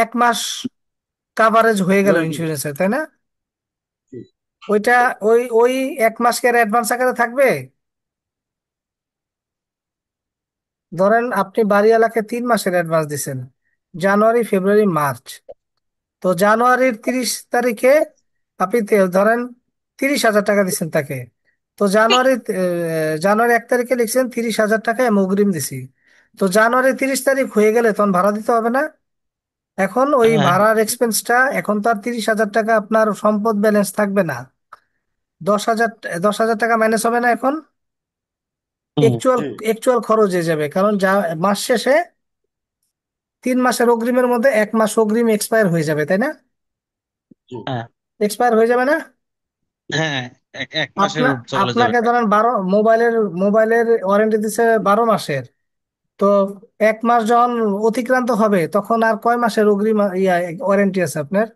1 মাস কাভারেজ হয়ে গেল হয়ে গেছে। ইন্স্যুরেন্সের, তাই না? জি, ওইটা ওই 1 মাস কি আর অ্যাডভান্স আকারে থাকবে? ধরেন আপনি বাড়িওয়ালাকে 3 মাসের অ্যাডভান্স দিছেন, জানুয়ারি ফেব্রুয়ারি মার্চ। তো জানুয়ারির 30 তারিখে আপনি ধরেন 30,000 টাকা দিচ্ছেন তাকে। তো জানুয়ারি 1 তারিখে লিখছেন 30,000 টাকা আমি অগ্রিম দিছি। তো জানুয়ারি 30 তারিখ হয়ে গেলে তখন ভাড়া দিতে হবে না? এখন ওই হ্যাঁ। ভাড়ার এক্সপেন্সটা, এখন তো আর 30,000 টাকা আপনার সম্পদ ব্যালেন্স থাকবে না, 10,000, 10,000 টাকা মাইনাস হবে না এখন, হুম। একচুয়াল জি, একচুয়াল খরচ হয়ে যাবে, কারণ যা মাস শেষে 3 মাসের অগ্রিমের মধ্যে 1 মাস অগ্রিম এক্সপায়ার হয়ে যাবে, তাই না? জি, হ্যাঁ। এক্সপায়ার হয়ে যাবে না? হ্যাঁ, এক মাসের চলে যাবে। আপনাকে ধরেন মোবাইলের ওয়ারেন্টি দিচ্ছে 12 মাসের। তো 1 মাস যখন অতিক্রান্ত হবে তখন আর কয় মাসের অগ্রিম ওয়ারেন্টি আছে আপনার?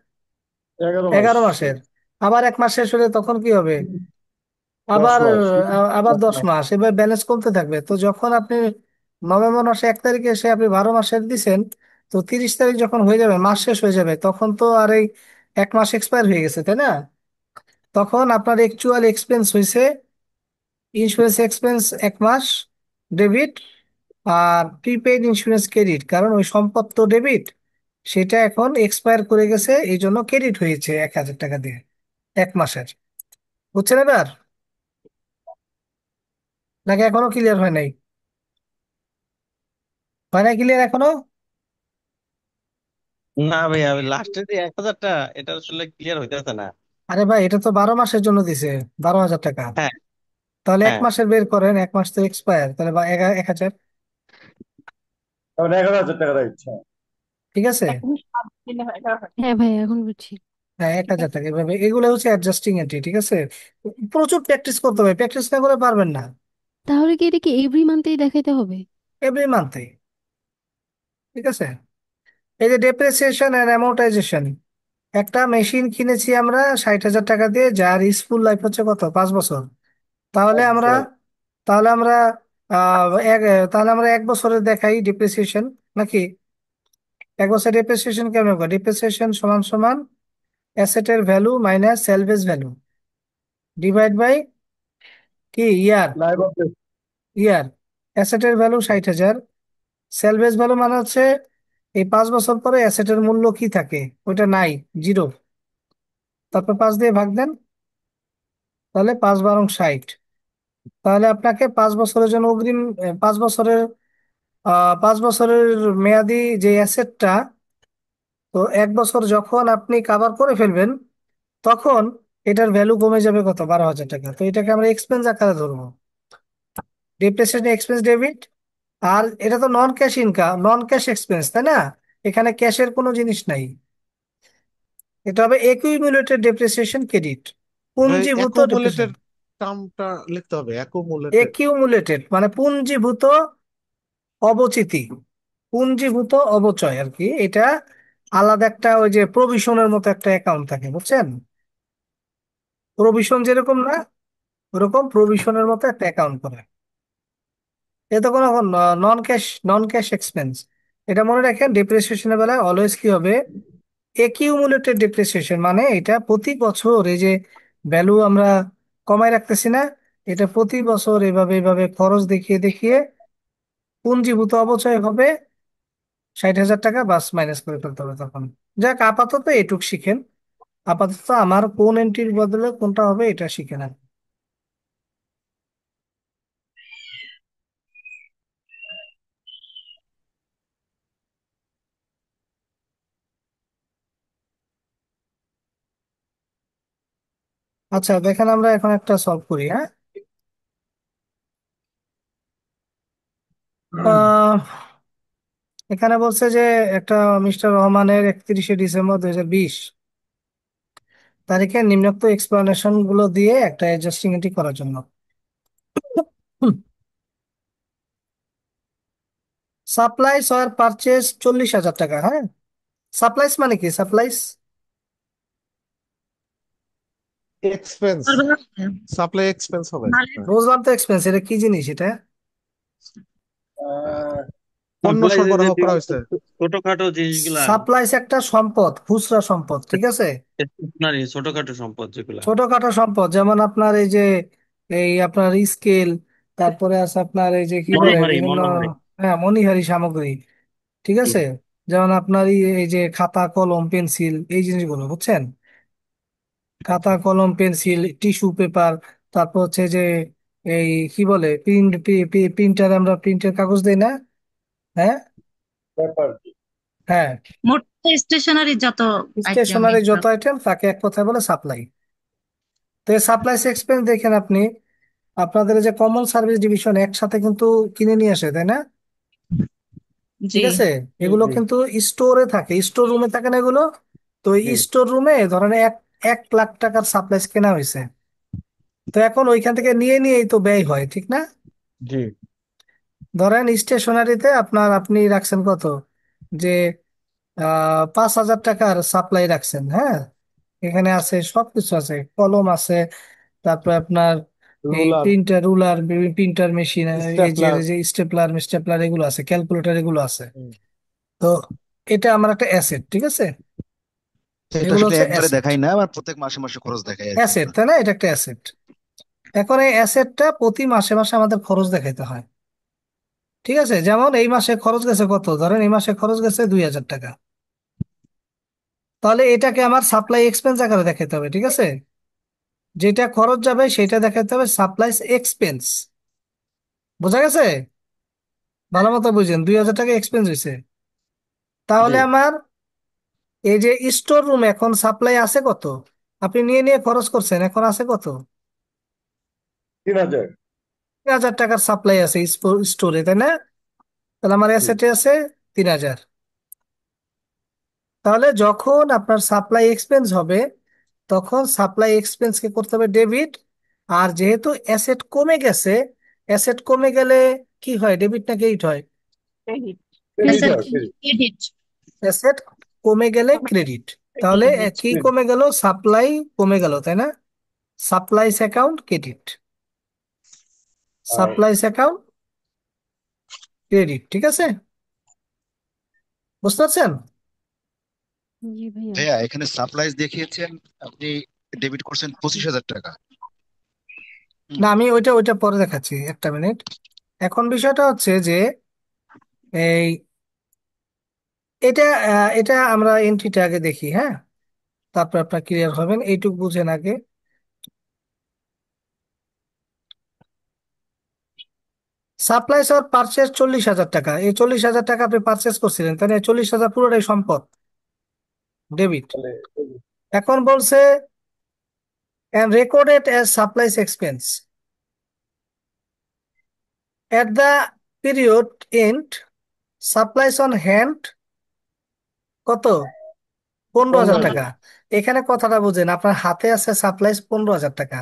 11 মাস। 11 মাসের। আবার 1 মাস শেষ হলে তখন কি হবে? 10 আবার মাস। আবার 10 মাস। 10 মাস, এবার ব্যালেন্স কমতে থাকবে। তো যখন আপনি নভেম্বর মাসে 1 তারিখে এসে আপনি 12 মাসের দিছেন, তো 30 তারিখ যখন হয়ে যাবে, মাস শেষ হয়ে যাবে, তখন তো আর এই 1 মাস এক্সপায়ার হয়ে গেছে, তাই না? তখন আপনার অ্যাকচুয়াল এক্সপেন্স হয়েছে ইন্স্যুরেন্স এক্সপেন্স 1 মাস ডেবিট, আর প্রিপেইড ইন্স্যুরেন্স ক্রেডিট, কারণ ওই সম্পদ তো ডেবিট, সেটা এখন এক্সপায়ার করে গেছে, এই জন্য ক্রেডিট হয়েছে 1,000 টাকা দিয়ে 1 মাসের। বুঝছেন এবার, নাকি এখনো ক্লিয়ার হয় নাই? হয় না ক্লিয়ার এখনো? না ভাইয়া, লাস্টের যে 1,000টা, এটা আসলে ক্লিয়ার হইতেছে না। আরে ভাই, এটা তো 12 মাসের জন্য দিছে, 12,000 টাকা। হ্যাঁ, তাহলে এক হ্যাঁ। মাসের বের করেন, এক মাস তো এক্সপায়ার, তাহলে 1,000। তাহলে 11,000 টাকা ইচ্ছা। ঠিক আছে। এখন 7 দিনে 11 হয়। হ্যাঁ ভাই, এখন বুঝছি। হ্যাঁ, এক ঠিক হাজার আছে। টাকা এভাবে, এগুলো হচ্ছে অ্যাডজাস্টিং এন্ট্রি। ঠিক আছে, প্রচুর প্র্যাকটিস করতে হবে, প্র্যাকটিস না করে পারবেন না। তাহলে কি এটা কি এভরি মান্থেই দেখাইতে হবে? এভরি মান্থে। ঠিক আছে। এই যে ডেপ্রিসিয়েশন এন্ড অ্যামortization, একটা মেশিন কিনেছি আমরা 60,000 টাকা দিয়ে, যার ইউজফুল লাইফ হচ্ছে কত, 5 বছর। তাহলে আমরা 5 বছর। তাহলে আমরা আহ এক তাহলে আমরা 1 বছরের দেখাই ডিপ্রিসিয়েশন নাকি? 1 বছর ডিপ্রিসিয়েশন কেমন হবে? ডিপ্রিসিয়েশন সমান সমান অ্যাসেটের value minus salvage value divide by কি, ইয়ার। Life of. ইয়ার। অ্যাসেটের ভ্যালু 60,000, সেলভেজ ভ্যালু মানে হচ্ছে এই 5 বছর পরে অ্যাসেটের মূল্য কি থাকে, ওইটা নাই, জিরো। তারপর 5 দিয়ে ভাগ দেন, তাহলে 5 × 12 = 60। তাহলে আপনাকে 5 বছরের জন্য অগ্রিম, 5 বছরের 5 বছরের মেয়াদি যে অ্যাসেটটা, তো 1 বছর যখন আপনি কাভার করে ফেলবেন, তখন এটার ভ্যালু কমে যাবে কত, 12,000 টাকা। তো এটাকে আমরা এক্সপেন্স আকারে ধরবো, ডিপ্রিসিয়েশন এক্সপেন্স ডেবিট। আর এটা তো নন ক্যাশ ইনকাম, নন ক্যাশ এক্সপেন্স, তাই না? এখানে ক্যাশের কোনো জিনিস নাই। এটা হবে একুইমুলেটেড ডেপ্রিসিয়েশন ক্রেডিট, পুঞ্জীভূত অ্যাকুমুলেটেড ডেপ্রিসিয়েশন। টার্মটা লিখতে হবে, অ্যাকুমুলেটেড। একিউমুলেটেড মানে পুঞ্জীভূত অবচিতি, পুঞ্জীভূত অবচয় আর কি। এটা আলাদা একটা, ওই যে প্রভিশনের মতো একটা অ্যাকাউন্ট থাকে, বুঝছেন? প্রভিশন যেরকম না, ওরকম প্রভিশনের মতো একটা অ্যাকাউন্ট করে। এটা কোনো নন ক্যাশ এক্সপেন্স। এটা মনে রাখেন, ডিপ্রিসিয়েশনের বেলায় অলওয়েজ কি হবে, একিউমুলেটেড ডিপ্রিসিয়েশন মানে এটা প্রতি বছর এই যে ভ্যালু আমরা কমায় রাখতেছি না, এটা প্রতি বছর এভাবে এভাবে খরচ দেখিয়ে দেখিয়ে পুঞ্জীভূত অবচয় হবে। 60,000 টাকা বাস মাইনাস করে ফেলতে হবে তখন। যাক, আপাতত এটুক শিখেন। আপাতত আমার কোন এন্ট্রির বদলে কোনটা হবে এটা শিখে নেন। আচ্ছা দেখেন, আমরা এখন একটা সলভ করি, হ্যাঁ। আহ এখানে বলছে যে একটা মিস্টার রহমানের 31শে ডিসেম্বর 2020 তারিখে নিম্নোক্ত এক্সপ্লানেশন গুলো দিয়ে একটা অ্যাডজাস্টিং এন্ট্রি করার জন্য। সাপ্লাইস আর পারচেজ 40,000 টাকা, হ্যাঁ। সাপ্লাইস মানে কি, সাপ্লাইস? এক্সপেন্স, সাপ্লাই এক্সপেন্স হবে। হ্যাঁ। বুঝলাম তো, এক্সপেন্স এটা কি জিনিস এটা? পণ্য সাপ্লাই যে সরবরাহ করা হয়েছে। ছোটখাটো জিনিসগুলা, সাপ্লাইস একটা সম্পদ, খুচরা সম্পদ, ঠিক আছে। স্টেশনারি ছোটখাটো সম্পদ যেগুলা। ছোটখাটো সম্পদ যেমন আপনার এই যে, এই আপনার স্কেল, তারপরে আছে আপনার এই যে কি বলে মনোহারি, বিভিন্ন, মনোহারি। হ্যাঁ, মণিহারি সামগ্রী। ঠিক আছে। যেমন আপনার এই যে খাতা কলম পেন্সিল, এই জিনিসগুলো, বুঝছেন? খাতা কলম পেন্সিল টিস্যু পেপার, তারপর হচ্ছে যে এই কি বলে প্রিন্টার, আমরা প্রিন্টের কাগজ দেই না? হ্যাঁ। ব্যাপার। হ্যাঁ, মোট স্টেশনারি যত আইটেম স্টেশনারি এগুলো। যত আইটেম তাকে এক কথায় বলে সাপ্লাই। তো এই সাপ্লাইস এক্সপেন্স দেখেন আপনি, আপনাদের এই যে কমন সার্ভিস ডিভিশন একসাথে কিন্তু কিনে নিয়ে আসে, তাই না? জি। ঠিক আছে। জি এগুলো জি। কিন্তু স্টোরে থাকে, স্টোর রুমে থাকে না এগুলো? তো জি স্টোর রুমে ধরেন 1 লাখ টাকার সাপ্লাইস কেনা হয়েছে, তো এখন ওইখান থেকে নিয়ে নিয়েই তো ব্যয় হয়, ঠিক না? জি। ধরেন স্টেশনারিতে আপনি রাখছেন কত, যে 5,000 টাকার সাপ্লাই রাখছেন, হ্যাঁ। এখানে আছে, সবকিছু আছে, কলম আছে, তারপর আপনার এই ruler, printer, ruler, printer machine, এই যে স্টেপলার। যে স্টেপলার স্টেপলার এগুলো আছে, ক্যালকুলেটর এগুলো আছে। তো এটা আমার একটা অ্যাসেট, ঠিক আছে। এটা এগুলো আসলে হচ্ছে একবারে অ্যাসেট। দেখাই না, আর প্রত্যেক মাসে মাসে খরচ দেখাই আর কি অ্যাসেট, আমরা। তাই না? এটা একটা অ্যাসেট। এখন এই অ্যাসেটটা প্রতি মাসে মাসে আমাদের খরচ দেখাইতে হয়। ঠিক আছে, যেমন এই মাসে খরচ গেছে কত, ধরেন এই মাসে খরচ গেছে 2,000 টাকা। তাহলে এটাকে আমার সাপ্লাই এক্সপেন্স আকারে দেখাতে হবে, ঠিক আছে। যেটা খরচ যাবে সেটা দেখাতে হবে সাপ্লাইস এক্সপেন্স। বোঝা গেছে? ভালো মতো বুঝেন, 2,000 টাকা এক্সপেন্স হয়েছে। জি, তাহলে আমার এই যে স্টোর রুম এখন সাপ্লাই আছে কত? আপনি নিয়ে নিয়ে খরচ করছেন, এখন আছে কত? 3,000। 3,000 টাকার সাপ্লাই আছে স্টোরে, তাই না? তাহলে আমার জি, অ্যাসেটে আছে 3,000। তাহলে যখন আপনার সাপ্লাই এক্সপেন্স হবে, তখন সাপ্লাই এক্সপেন্স কে করতে হবে ডেবিট। আর যেহেতু অ্যাসেট কমে গেছে, অ্যাসেট কমে গেলে কি হয়, ডেবিট না ক্রেডিট হয়? ক্রেডিট। ক্রেডিট অ্যাসেট হয়, ক্রেডিট। ক্রেডিট। অ্যাসেট কমে গেলে ক্রেডিট। তাহলে কি ক্রেডিট। কমে গেল? সাপ্লাই কমে গেল, তাই না? সাপ্লাইস অ্যাকাউন্ট ক্রেডিট, আর সাপ্লাইস অ্যাকাউন্ট ক্রেডিট। ঠিক আছে, বুঝতে পারছেন? জি ভাইয়া। ভাইয়া এখানে সাপ্লাইজ দেখিয়েছেন, আপনি ডেবিট করছেন 25,000 টাকা। হুম। না, আমি ওইটা ওইটা পরে দেখাচ্ছি, একটা মিনিট। এখন বিষয়টা হচ্ছে যে এই এটা এটা আমরা এন্ট্রিটা আগে দেখি, হ্যাঁ? তারপর আপনার ক্লিয়ার হবেন, এইটুকু বুঝেন আগে। সাপ্লাইস আর পারচেস 40,000 টাকা, এই 40,000 টাকা আপনি পারচেস করছিলেন, তাই না? 40,000 পুরোটাই সম্পদ, ডেবিট। তাহলে এখন বলছে and recorded as supplies expense at the period end, supplies on hand কত? 15,000 টাকা। 15,000। এখানে কথাটা বুঝেন, আপনার হাতে আছে সাপ্লাইস 15,000 টাকা,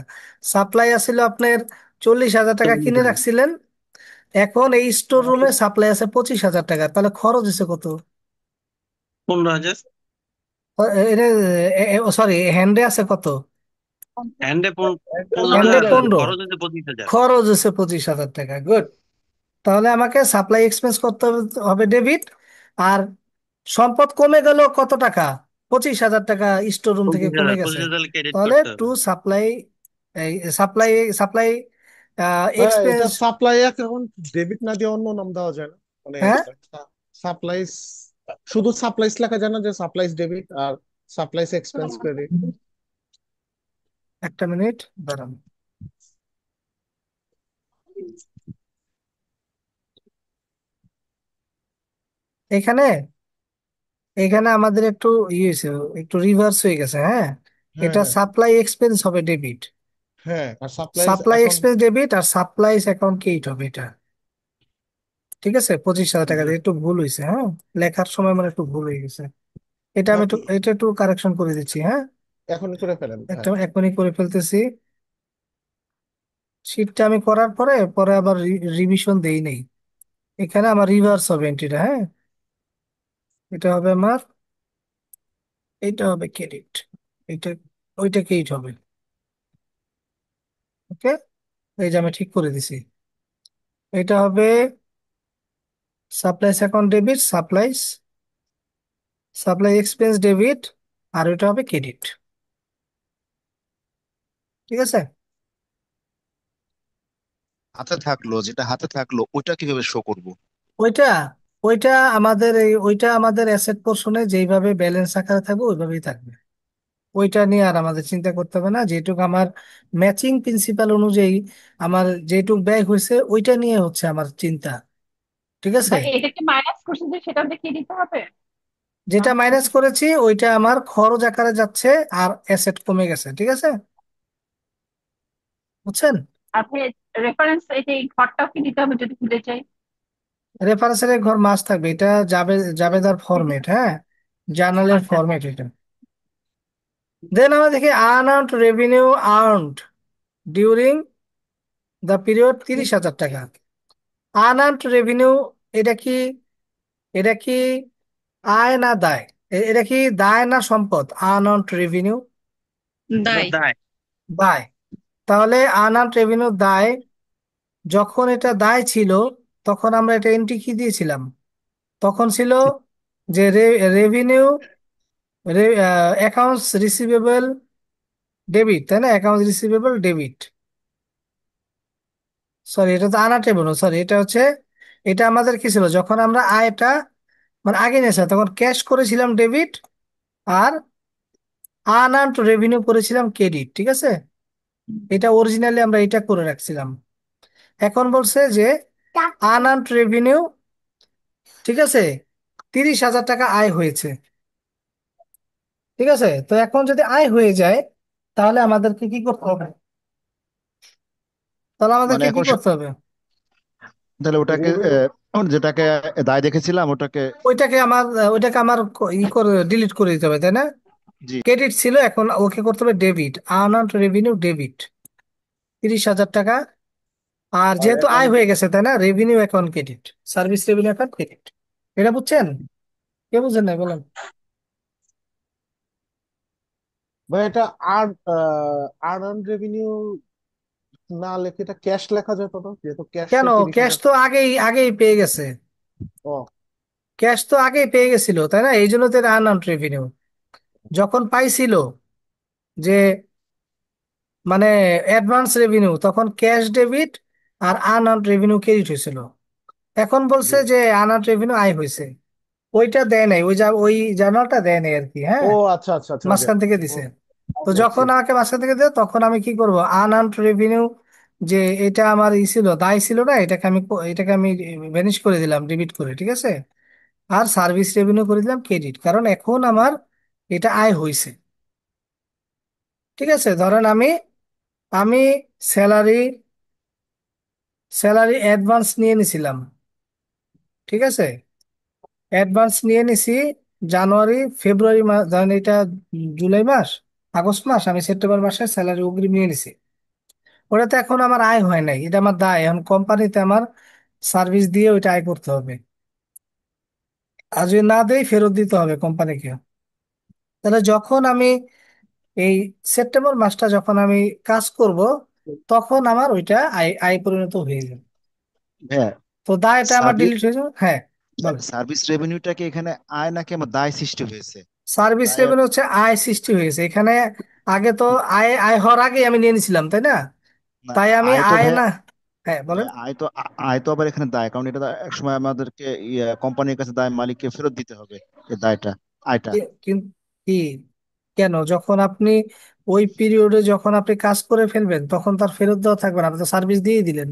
সাপ্লাই আছিল আপনার 40,000 টাকা কিনে রাখছিলেন। এখন এই স্টোর রুমে সাপ্লাই আছে 25,000 টাকা, তাহলে খরচ হচ্ছে কত? 15,000। সরি, হ্যান্ডে আছে কত? হ্যান্ডে হ্যান্ডে 15,000, 15, খরচ হচ্ছে 25,000। খরচ হচ্ছে 25,000 টাকা। গুড। তাহলে আমাকে সাপ্লাই এক্সপেন্স করতে হবে ডেবিট। আর সম্পদ কমে গেল কত টাকা? 25,000 টাকা স্টোর রুম থেকে পঁচিশ কমে হাজার গেছে। পঁচিশ হাজার ক্রেডিট তাহলে করতে টু হবে। সাপ্লাই, এই সাপ্লাই সাপ্লাই হ্যাঁ, এটা এক্সপেন্স। সাপ্লাই অ্যাকাউন্ট ডেবিট না দিয়ে অন্য নাম দেওয়া যায় না? মানে হ্যাঁ, সাপ্লাইস, শুধু সাপ্লাইস লেখা যায় না যে সাপ্লাইস ডেবিট আর সাপ্লাইস এক্সপেন্স ক্রেডিট? একটা মিনিট দাঁড়ান। এখানে এখানে আমাদের একটু ইয়ে হয়েছে, একটু রিভার্স হয়ে গেছে, হ্যাঁ? হ্যাঁ, এটা হ্যাঁ, সাপ্লাই এক্সপেন্স হবে ডেবিট, হ্যাঁ। আর সাপ্লাইস সাপ্লাই এখন এক্সপেন্স ডেবিট, আর সাপ্লাইস অ্যাকাউন্ট ক্রেডিট হবে এটা। ঠিক আছে, 25,000 টাকা দিয়ে একটু ভুল হয়েছে, হ্যাঁ? লেখার সময় মানে একটু ভুল হয়ে গেছে। এটা আমি একটু, নাকি এটা একটু কারেকশন করে দিচ্ছি, হ্যাঁ? এখনই করে ফেলেন, একটা হ্যাঁ। এখনই করে ফেলতেছি। শীটটা আমি করার পরে পরে আবার রিভিশন দেই নেই। এখানে আমার রিভার্স হবে এন্ট্রিটা, হ্যাঁ? এটা হবে আমার, এটা হবে ক্রেডিট, এটা, ওইটা ক্রেডিট হবে। ওকে, এই যে আমি ঠিক করে দিছি। এটা হবে supplies account debit, supplies, supply expense debit, আর এটা হবে ক্রেডিট। ঠিক আছে। হাতে থাকলো, যেটা হাতে থাকলো ওইটা কিভাবে শো করব? ওইটা ওইটা ওইটা আমাদের অ্যাসেট পোর্শনে যেইভাবে ব্যালেন্স আকারে থাকবে ওইভাবেই থাকবে। ওইটা নিয়ে আর আমাদের চিন্তা করতে হবে না, যেটুকু আমার ম্যাচিং প্রিন্সিপাল অনুযায়ী আমার যেটুক ব্যয় হয়েছে ওইটা নিয়ে হচ্ছে আমার চিন্তা। ঠিক আছে, বা এটাকে মাইনাস করছে যে সেটা দেখিয়ে দিতে হবে। যেটা মাইনাস করেছি ওইটা আমার খরচ আকারে যাচ্ছে, আর অ্যাসেট কমে গেছে। ঠিক আছে, বুঝছেন? আর রেফারেন্স এই যে এই ঘরটাও কি দিতে হবে যদি খুলে চাই? রেফারেন্সের ঘর মাস থাকবে, এটা জাবেদার ফরম্যাট, হ্যাঁ? জার্নালের আচ্ছা আচ্ছা। ফরম্যাট এটা। দেন আমরা দেখি unearned revenue earned during the period, 30,000 টাকা। আনআউন্ড রেভিনিউ, এটা কি, এটা কি আয় না দায়? এটা কি দায় না সম্পদ? আনআউন্ড রেভিনিউ এটা দায়। দায়। দায়। তাহলে আনআউন্ড রেভিনিউ দায়, যখন এটা দায় ছিল তখন আমরা এটা এন্ট্রি কি দিয়েছিলাম? তখন ছিল যে রেভিনিউ, অ্যাকাউন্টস রিসিভেবল ডেবিট, তাই না? Accounts receivable debit. সরি, এটা তো আনআউন্ড, সরি, এটা হচ্ছে, এটা আমাদের কি ছিল যখন আমরা আয়টা মানে আগে নিয়েছে তখন ক্যাশ করেছিলাম ডেবিট, আর আনআউন্ড রেভিনিউ করেছিলাম ক্রেডিট। ঠিক আছে, এটা অরিজিনালি আমরা এটা করে রাখছিলাম। এখন বলছে যে আনআর্নড রেভিনিউ, ঠিক আছে, 30,000 টাকা আয় হয়েছে। ঠিক আছে, তো এখন যদি আয় হয়ে যায় তাহলে আমাদেরকে কি করতে হবে? তাহলে মানে আমাদেরকে কি এখন করতে হবে? তাহলে ওটাকে যেটাকে দায় দেখেছিলাম ওটাকে। ওইটাকে আমার ই করে ডিলিট করে দিতে হবে, তাই না? জি। ক্রেডিট ছিল, এখন ওকে করতে হবে ডেবিট, আনআর্নড রেভিনিউ ডেবিট 30,000 টাকা। আর আর যেহেতু আয় অ্যাকাউন্ট হয়ে গেছে, তাই না, revenue account credit, service revenue account credit. এটা বুঝছেন? কে বুঝছেন না বলেন? ভাই এটা আর আর্ন রেভিনিউ না লেখে এটা ক্যাশ লেখা যেত না, যেহেতু ক্যাশে কেন? তিরিশ ক্যাশ হাজার তো আগেই আগেই পেয়ে গেছে। ও ক্যাশ তো আগেই পেয়ে গেছিল, তাই না? এই জন্য তো এটা আনআর্নড রেভিনিউ। যখন পাইছিল যে মানে অ্যাডভান্স রেভিনিউ, তখন ক্যাশ ডেবিট আর আনআর্নড রেভিনিউ ক্রেডিট হয়েছিল। এখন জি। বলছে যে আনআর্নড রেভিনিউ আয় হয়েছে, ওইটা দেয় নাই, ওই জার্নালটা দেয় নাই আর কি, ও হ্যাঁ, আচ্ছা আচ্ছা আচ্ছা, ওকে। মাঝখান থেকে ও, দিছে। তো বুঝছি। যখন আমাকে মাঝখান থেকে দেয় তখন আমি কি করব, আনআর্নড রেভিনিউ, যে এটা আমার ই ছিল, দায় ছিল না, এটাকে আমি ভ্যানিশ করে দিলাম, ডেবিট করে, ঠিক আছে। আর সার্ভিস রেভিনিউ করে দিলাম ক্রেডিট, কারণ এখন আমার এটা আয় হয়েছে। ঠিক আছে, ধরেন আমি আমি স্যালারি স্যালারি অ্যাডভান্স নিয়ে নিছিলাম, ঠিক আছে, অ্যাডভান্স নিয়ে নিছি জানুয়ারি ফেব্রুয়ারি মাস, ধরেন এটা জুলাই মাস, আগস্ট মাস, আমি সেপ্টেম্বর মাসে স্যালারি অগ্রিম নিয়ে নিছি। ওটাতে এখন আমার আয় হয় নাই, এটা আমার দায়, এখন কোম্পানিতে আমার সার্ভিস দিয়ে ওইটা আয় করতে হবে। আর যদি না দেই ফেরত দিতে হবে কোম্পানিকে। তাহলে যখন আমি এই সেপ্টেম্বর মাসটা যখন আমি কাজ করব, তখন আমার ওইটা আয় আয় পরিণত হয়ে যাবে। হ্যাঁ। তো দায়টা আমার সার্ভিস ডিলিট হয়ে যাবে, হ্যাঁ। বলেন। সার্ভিস রেভিনিউটাকে এখানে আয় নাকি আমার দায় সৃষ্টি হয়েছে? সার্ভিস দায় রেভিনিউ হচ্ছে আয় সৃষ্টি হয়েছে এখানে। আগে তো আয় আয় হওয়ার আগে আমি নিয়ে নিছিলাম, তাই না? না, তাই আমি আয় তো আয় ভাই, না। হ্যাঁ, বলেন। আয় তো আবার এখানে দায়, কারণ এটা এক সময় আমাদেরকে কোম্পানির কাছে দায় মালিককে ফেরত দিতে হবে এই দায়টা, আয়টা। কিন্তু কি, কেন? যখন আপনি ওই পিরিয়ডে যখন আপনি কাজ করে ফেলবেন তখন তার ফেরত দেওয়া থাকবে না, আপনি তো সার্ভিস দিয়েই দিলেন।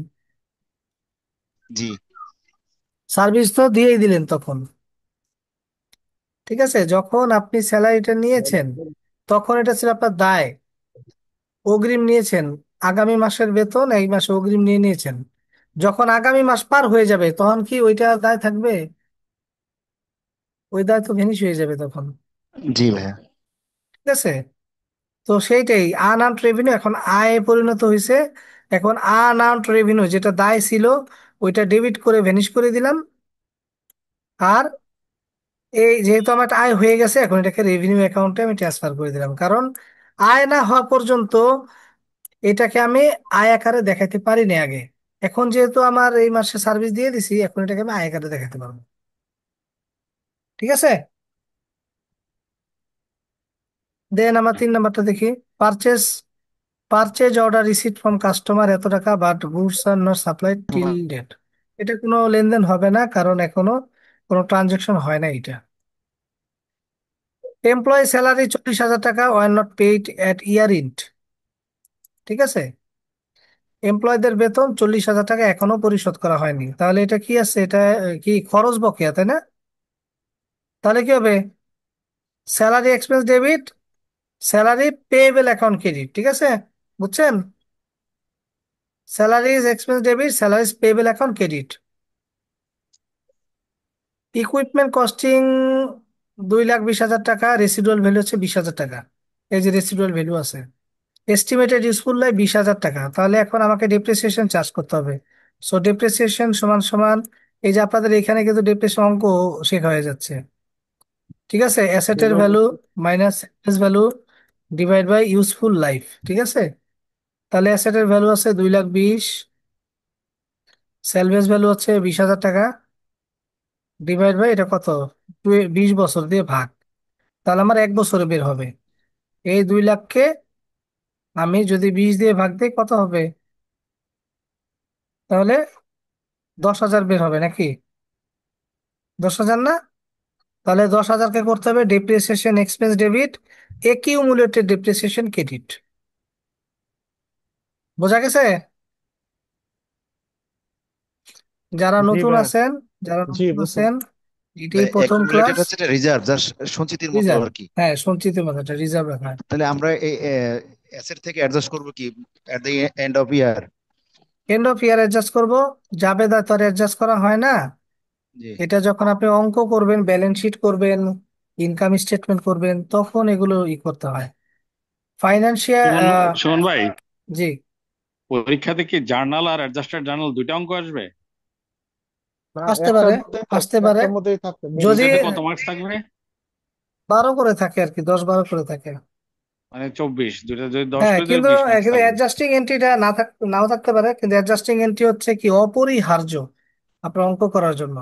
জি। সার্ভিস তো দিয়েই দিলেন তখন। ঠিক আছে, যখন আপনি স্যালারিটা নিয়েছেন তখন এটা ছিল আপনার দায়, অগ্রিম নিয়েছেন, আগামী মাসের বেতন এই মাসে অগ্রিম নিয়ে নিয়েছেন। যখন আগামী মাস পার হয়ে যাবে তখন কি ওইটা দায় থাকবে? ওই দায় তো ভ্যানিশ হয়ে যাবে তখন। জি ভাইয়া। ঠিক আছে, তো সেইটাই আনআর্নড রেভিনিউ এখন আয়ে পরিণত হয়েছে। এখন আনআর্নড রেভিনিউ যেটা দায় ছিল ওইটা ডেবিট করে ভ্যানিশ করে দিলাম। আর এই যেহেতু আমার একটা আয় হয়ে গেছে, এখন এটাকে রেভিনিউ অ্যাকাউন্টে আমি ট্রান্সফার করে দিলাম, কারণ আয় না হওয়া পর্যন্ত এটাকে আমি আয় আকারে দেখাতে পারিনি আগে। এখন যেহেতু আমার এই মাসে সার্ভিস দিয়ে দিছি, এখন এটাকে আমি আয় আকারে দেখাতে পারবো। ঠিক আছে, দেন আমার 3 নাম্বারটা দেখি। Purchase purchase order receipt from customer এত টাকা, but goods are not supply till date. এটা কোনো লেনদেন হবে না, কারণ এখনো কোনো ট্রানজেকশন হয় না এটা। এমপ্লয়ি স্যালারি 40,000 টাকা ওয়ার নট পেইড এট ইয়ার ইন্ড। ঠিক আছে, এমপ্লয়ীদের বেতন 40,000 টাকা এখনো পরিশোধ করা হয়নি, তাহলে এটা কি আছে? এটা কি খরচ বকেয়া, তাই না? তাহলে কি হবে? Salary expense debit, salary payable account credit. ঠিক আছে, বুঝছেন? Salaries expense debit, salaries payable account credit. Equipment costing 2,20,000 টাকা, রেসিডুয়াল ভ্যালু হচ্ছে 20,000 টাকা। এই যে রেসিডুয়াল ভ্যালু আছে। এস্টিমেটেড ইউজফুল লাইফ 20,000 টাকা, তাহলে এখন আমাকে ডেপ্রিসিয়েশন চার্জ করতে হবে। সো ডেপ্রিসিয়েশন সমান সমান, এই যে আপনাদের এখানে কিন্তু ডেপ্রিসিয়েশন অঙ্ক শেখা হয়ে যাচ্ছে। ঠিক আছে, অ্যাসেটের value minus value divide by useful life. ঠিক আছে, তাহলে অ্যাসেটের ভ্যালু আছে 2,20,000, সেলভেজ ভ্যালু হচ্ছে 20,000 টাকা, ডিভাইড বাই এটা কত, 20 বছর দিয়ে ভাগ, তাহলে আমার 1 বছরে বের হবে। এই 2 লাখকে আমি যদি 20 দিয়ে ভাগ দিই কত হবে? তাহলে 10,000 বের হবে নাকি? 10,000 না? তাহলে 10,000কে করতে হবে depreciation expense debit, accumulated depreciation credit. বোঝা গেছে? যারা জি নতুন ভাইয়া। আছেন, যারা জি নতুন বুঝতে আছেন, এটাই মানে প্রথম অ্যাকুমুলেটেড ক্লাস। হচ্ছে এটা রিজার্ভ, জাস্ট সঞ্চিতির মতো রিজার্ভ, আর কি। হ্যাঁ সঞ্চিত মাত্রাটা রিজার্ভ রাখা হয়। তাহলে আমরা এই অ্যাসেট থেকে অ্যাডজাস্ট করব কি at the end of year? End of year adjust করবো, জাবেদা তো অ্যাডজাস্ট করা হয় না। জি। এটা যখন আপনি অঙ্ক করবেন, ব্যালেন্স শিট করবেন, ইনকাম স্টেটমেন্ট করবেন, তখন এগুলো করতে হয় ফাইন্যান্সিয়াল। সুমন সুমন ভাই, জি। পরীক্ষাতে কি জার্নাল আর অ্যাডজাস্টেড জার্নাল দুইটা অঙ্ক আসবে? না, আসতে একটার পারে, মধ্যেই আসতে পারে। একটার মধ্যেই থাকতে যদি দুইটাতে কত মার্কস থাকবে? 12 করে থাকে আর কি, 10-12 করে থাকে। মানে 24, দুইটা যদি 10 হ্যাঁ করে দিলে কিন্তু 20 মার্কস কিন্তু থাকবে। অ্যাডজাস্টিং এন্ট্রিটা নাও থাকতে পারে, কিন্তু অ্যাডজাস্টিং এন্ট্রি হচ্ছে কি অপরিহার্য আপনার অঙ্ক করার জন্য।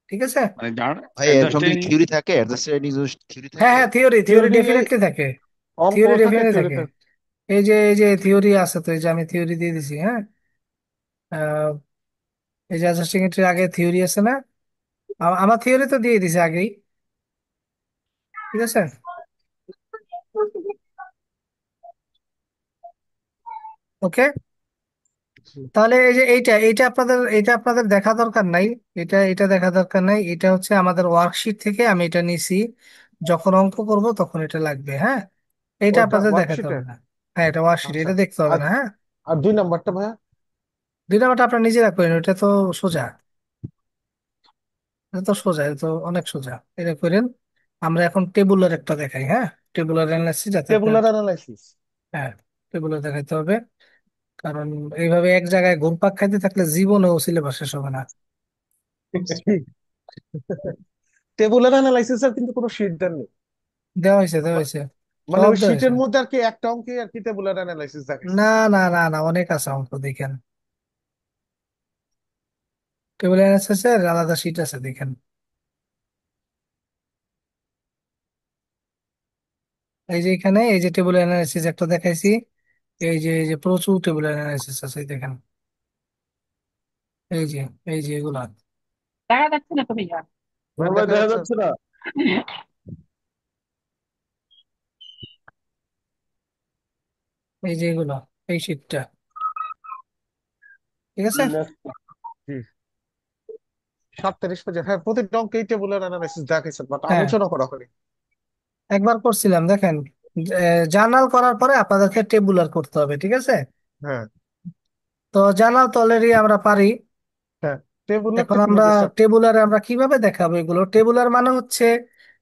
ঠিক আছে। মানে ভাই এর সঙ্গে অ্যাডজাস্টিং। থিওরি থাকে, অ্যাডজাস্টের নিজস্ব থিওরি হ্যাঁ থাকে? হ্যাঁ, থিওরি থিওরি থিওরি, ডেফিনেটলি থাকে। অঙ্ক থিওরি থাকে, ডেফিনেটলি থিওরি থাকে। থাকে। এই যে থিওরি আছে, তো এই যে আমি থিওরি দিয়ে দিছি, হ্যাঁ। আহ, এই যে অ্যাডজাস্টিং এন্ট্রির আগে থিওরি আছে না, আমার থিওরি তো দিয়ে দিছে আগেই। ঠিক আছে। ওকে। তাহলে এই যে এইটা আপনাদের দেখা দরকার নাই। এটা দেখা দরকার নাই, এটা হচ্ছে আমাদের ওয়ার্কশিট থেকে আমি এটা নিছি। যখন অঙ্ক করব তখন এটা লাগবে, হ্যাঁ। এটা ওটা আপনাদের দেখাতে ওয়ার্কশিটে। হবে না। হ্যাঁ, এটা ওয়ার্কশিট, আচ্ছা। এটা দেখতে হবে আর না, হ্যাঁ। আর 2 নাম্বারটা ভাইয়া? 2 নাম্বারটা আপনার নিজেরা করেন, ওটা তো সোজা। এটা তো সোজা, এটা তো অনেক সোজা। এটা করেন। আমরা এখন টেবুলার একটা দেখাই, হ্যাঁ। টেবুলার অ্যানালাইসিস, যাতে আপনার, টেবুলার অ্যানালাইসিস। হ্যাঁ, টেবুলার দেখাইতে হবে। কারণ এইভাবে এক জায়গায় ঘুরপাক খাইতে থাকলে জীবনেও সিলেবাস শেষ হবে না। টেবুলার অ্যানালাইসিস এর কিন্তু কোনো শিট দেন নেই। দেওয়া হয়েছে, দেওয়া হয়েছে, মানে সব ওই দেওয়া হয়েছে। শিটের মধ্যে আর কি একটা অঙ্কে আর কি টেবুলার অ্যানালাইসিস দেখাইছে। না না না না, অনেক আছে অঙ্ক, দেখেন। টেবিল অ্যানালাইসিস এর আলাদা শিট আছে, দেখেন। এই যে এখানে এই যে টেবিল অ্যানালাইসিস একটা দেখাইছি। এই যে প্রচুর টেবিল অ্যানালাইসিস আছে, এই দেখেন। এই যে এগুলা। দেখা যাচ্ছে না তো ভাইয়া? মোবাইল দেখা দেখা যাচ্ছে। যাচ্ছে না। এই যে এগুলা, এই শিটটা। ঠিক আছে। জি। 37 পেজের, হ্যাঁ, প্রতিটা অঙ্কে টেবুলার অ্যানালাইসিস দেখাইছে, বাট হ্যাঁ, আলোচনা করা হয়নি। একবার করছিলাম, দেখেন। জার্নাল করার পরে আপনাদেরকে টেবুলার করতে হবে, ঠিক আছে। হ্যাঁ। তো জার্নাল তো অলরেডি আমরা পারি। হ্যাঁ, টেবুলারটা এখন আমরা কিভাবে স্টার্ট? টেবুলারে আমরা কিভাবে দেখাবো এগুলো? টেবুলার মানে হচ্ছে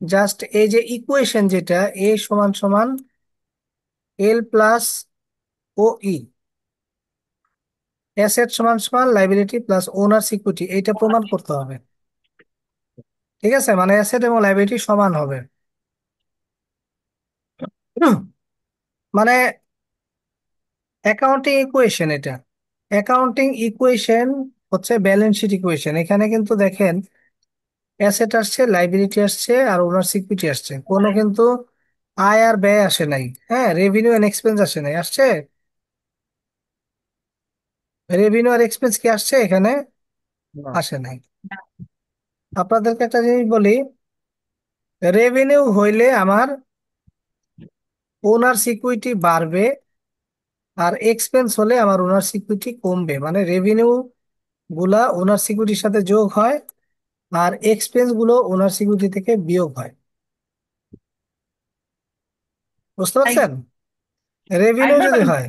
জাস্ট এই যে ইকুয়েশন, যেটা এ সমান সমান এল প্লাস ও ই, অ্যাসেট সমান সমান লাইবিলিটি প্লাস ওনার ইকুইটি, এইটা প্রমাণ করতে হবে। ঠিক আছে, মানে অ্যাসেট এবং লাইবিলিটি সমান হবে। হুম, মানে অ্যাকাউন্টিং ইকুয়েশন এটা। অ্যাকাউন্টিং ইকুয়েশন হচ্ছে ব্যালেন্স শিট ইকুয়েশন। এখানে কিন্তু দেখেন, অ্যাসেট আসছে, লাইবিলিটি আসছে, আর ওনার ইকুইটি আসছে, কোনো কিন্তু আয় আর ব্যয় আসে নাই। হ্যাঁ, রেভিনিউ এন্ড এক্সপেন্স আসে নাই, আসছে? রেভিনিউ আর এক্সপেন্স কি আসছে এখানে? না। আসে নাই। আপনাদেরকে একটা জিনিস বলি, রেভিনিউ হইলে আমার ওনার ইকুইটি বাড়বে, আর এক্সপেন্স হলে আমার ওনার ইকুইটি কমবে। মানে রেভিনিউ গুলা ওনার ইকুইটির সাথে যোগ হয়, আর এক্সপেন্স গুলো ওনার ইকুইটি থেকে বিয়োগ হয়। বুঝতে তাই পারছেন? রেভিনিউ আরেকবার যদি বলেন। হয়,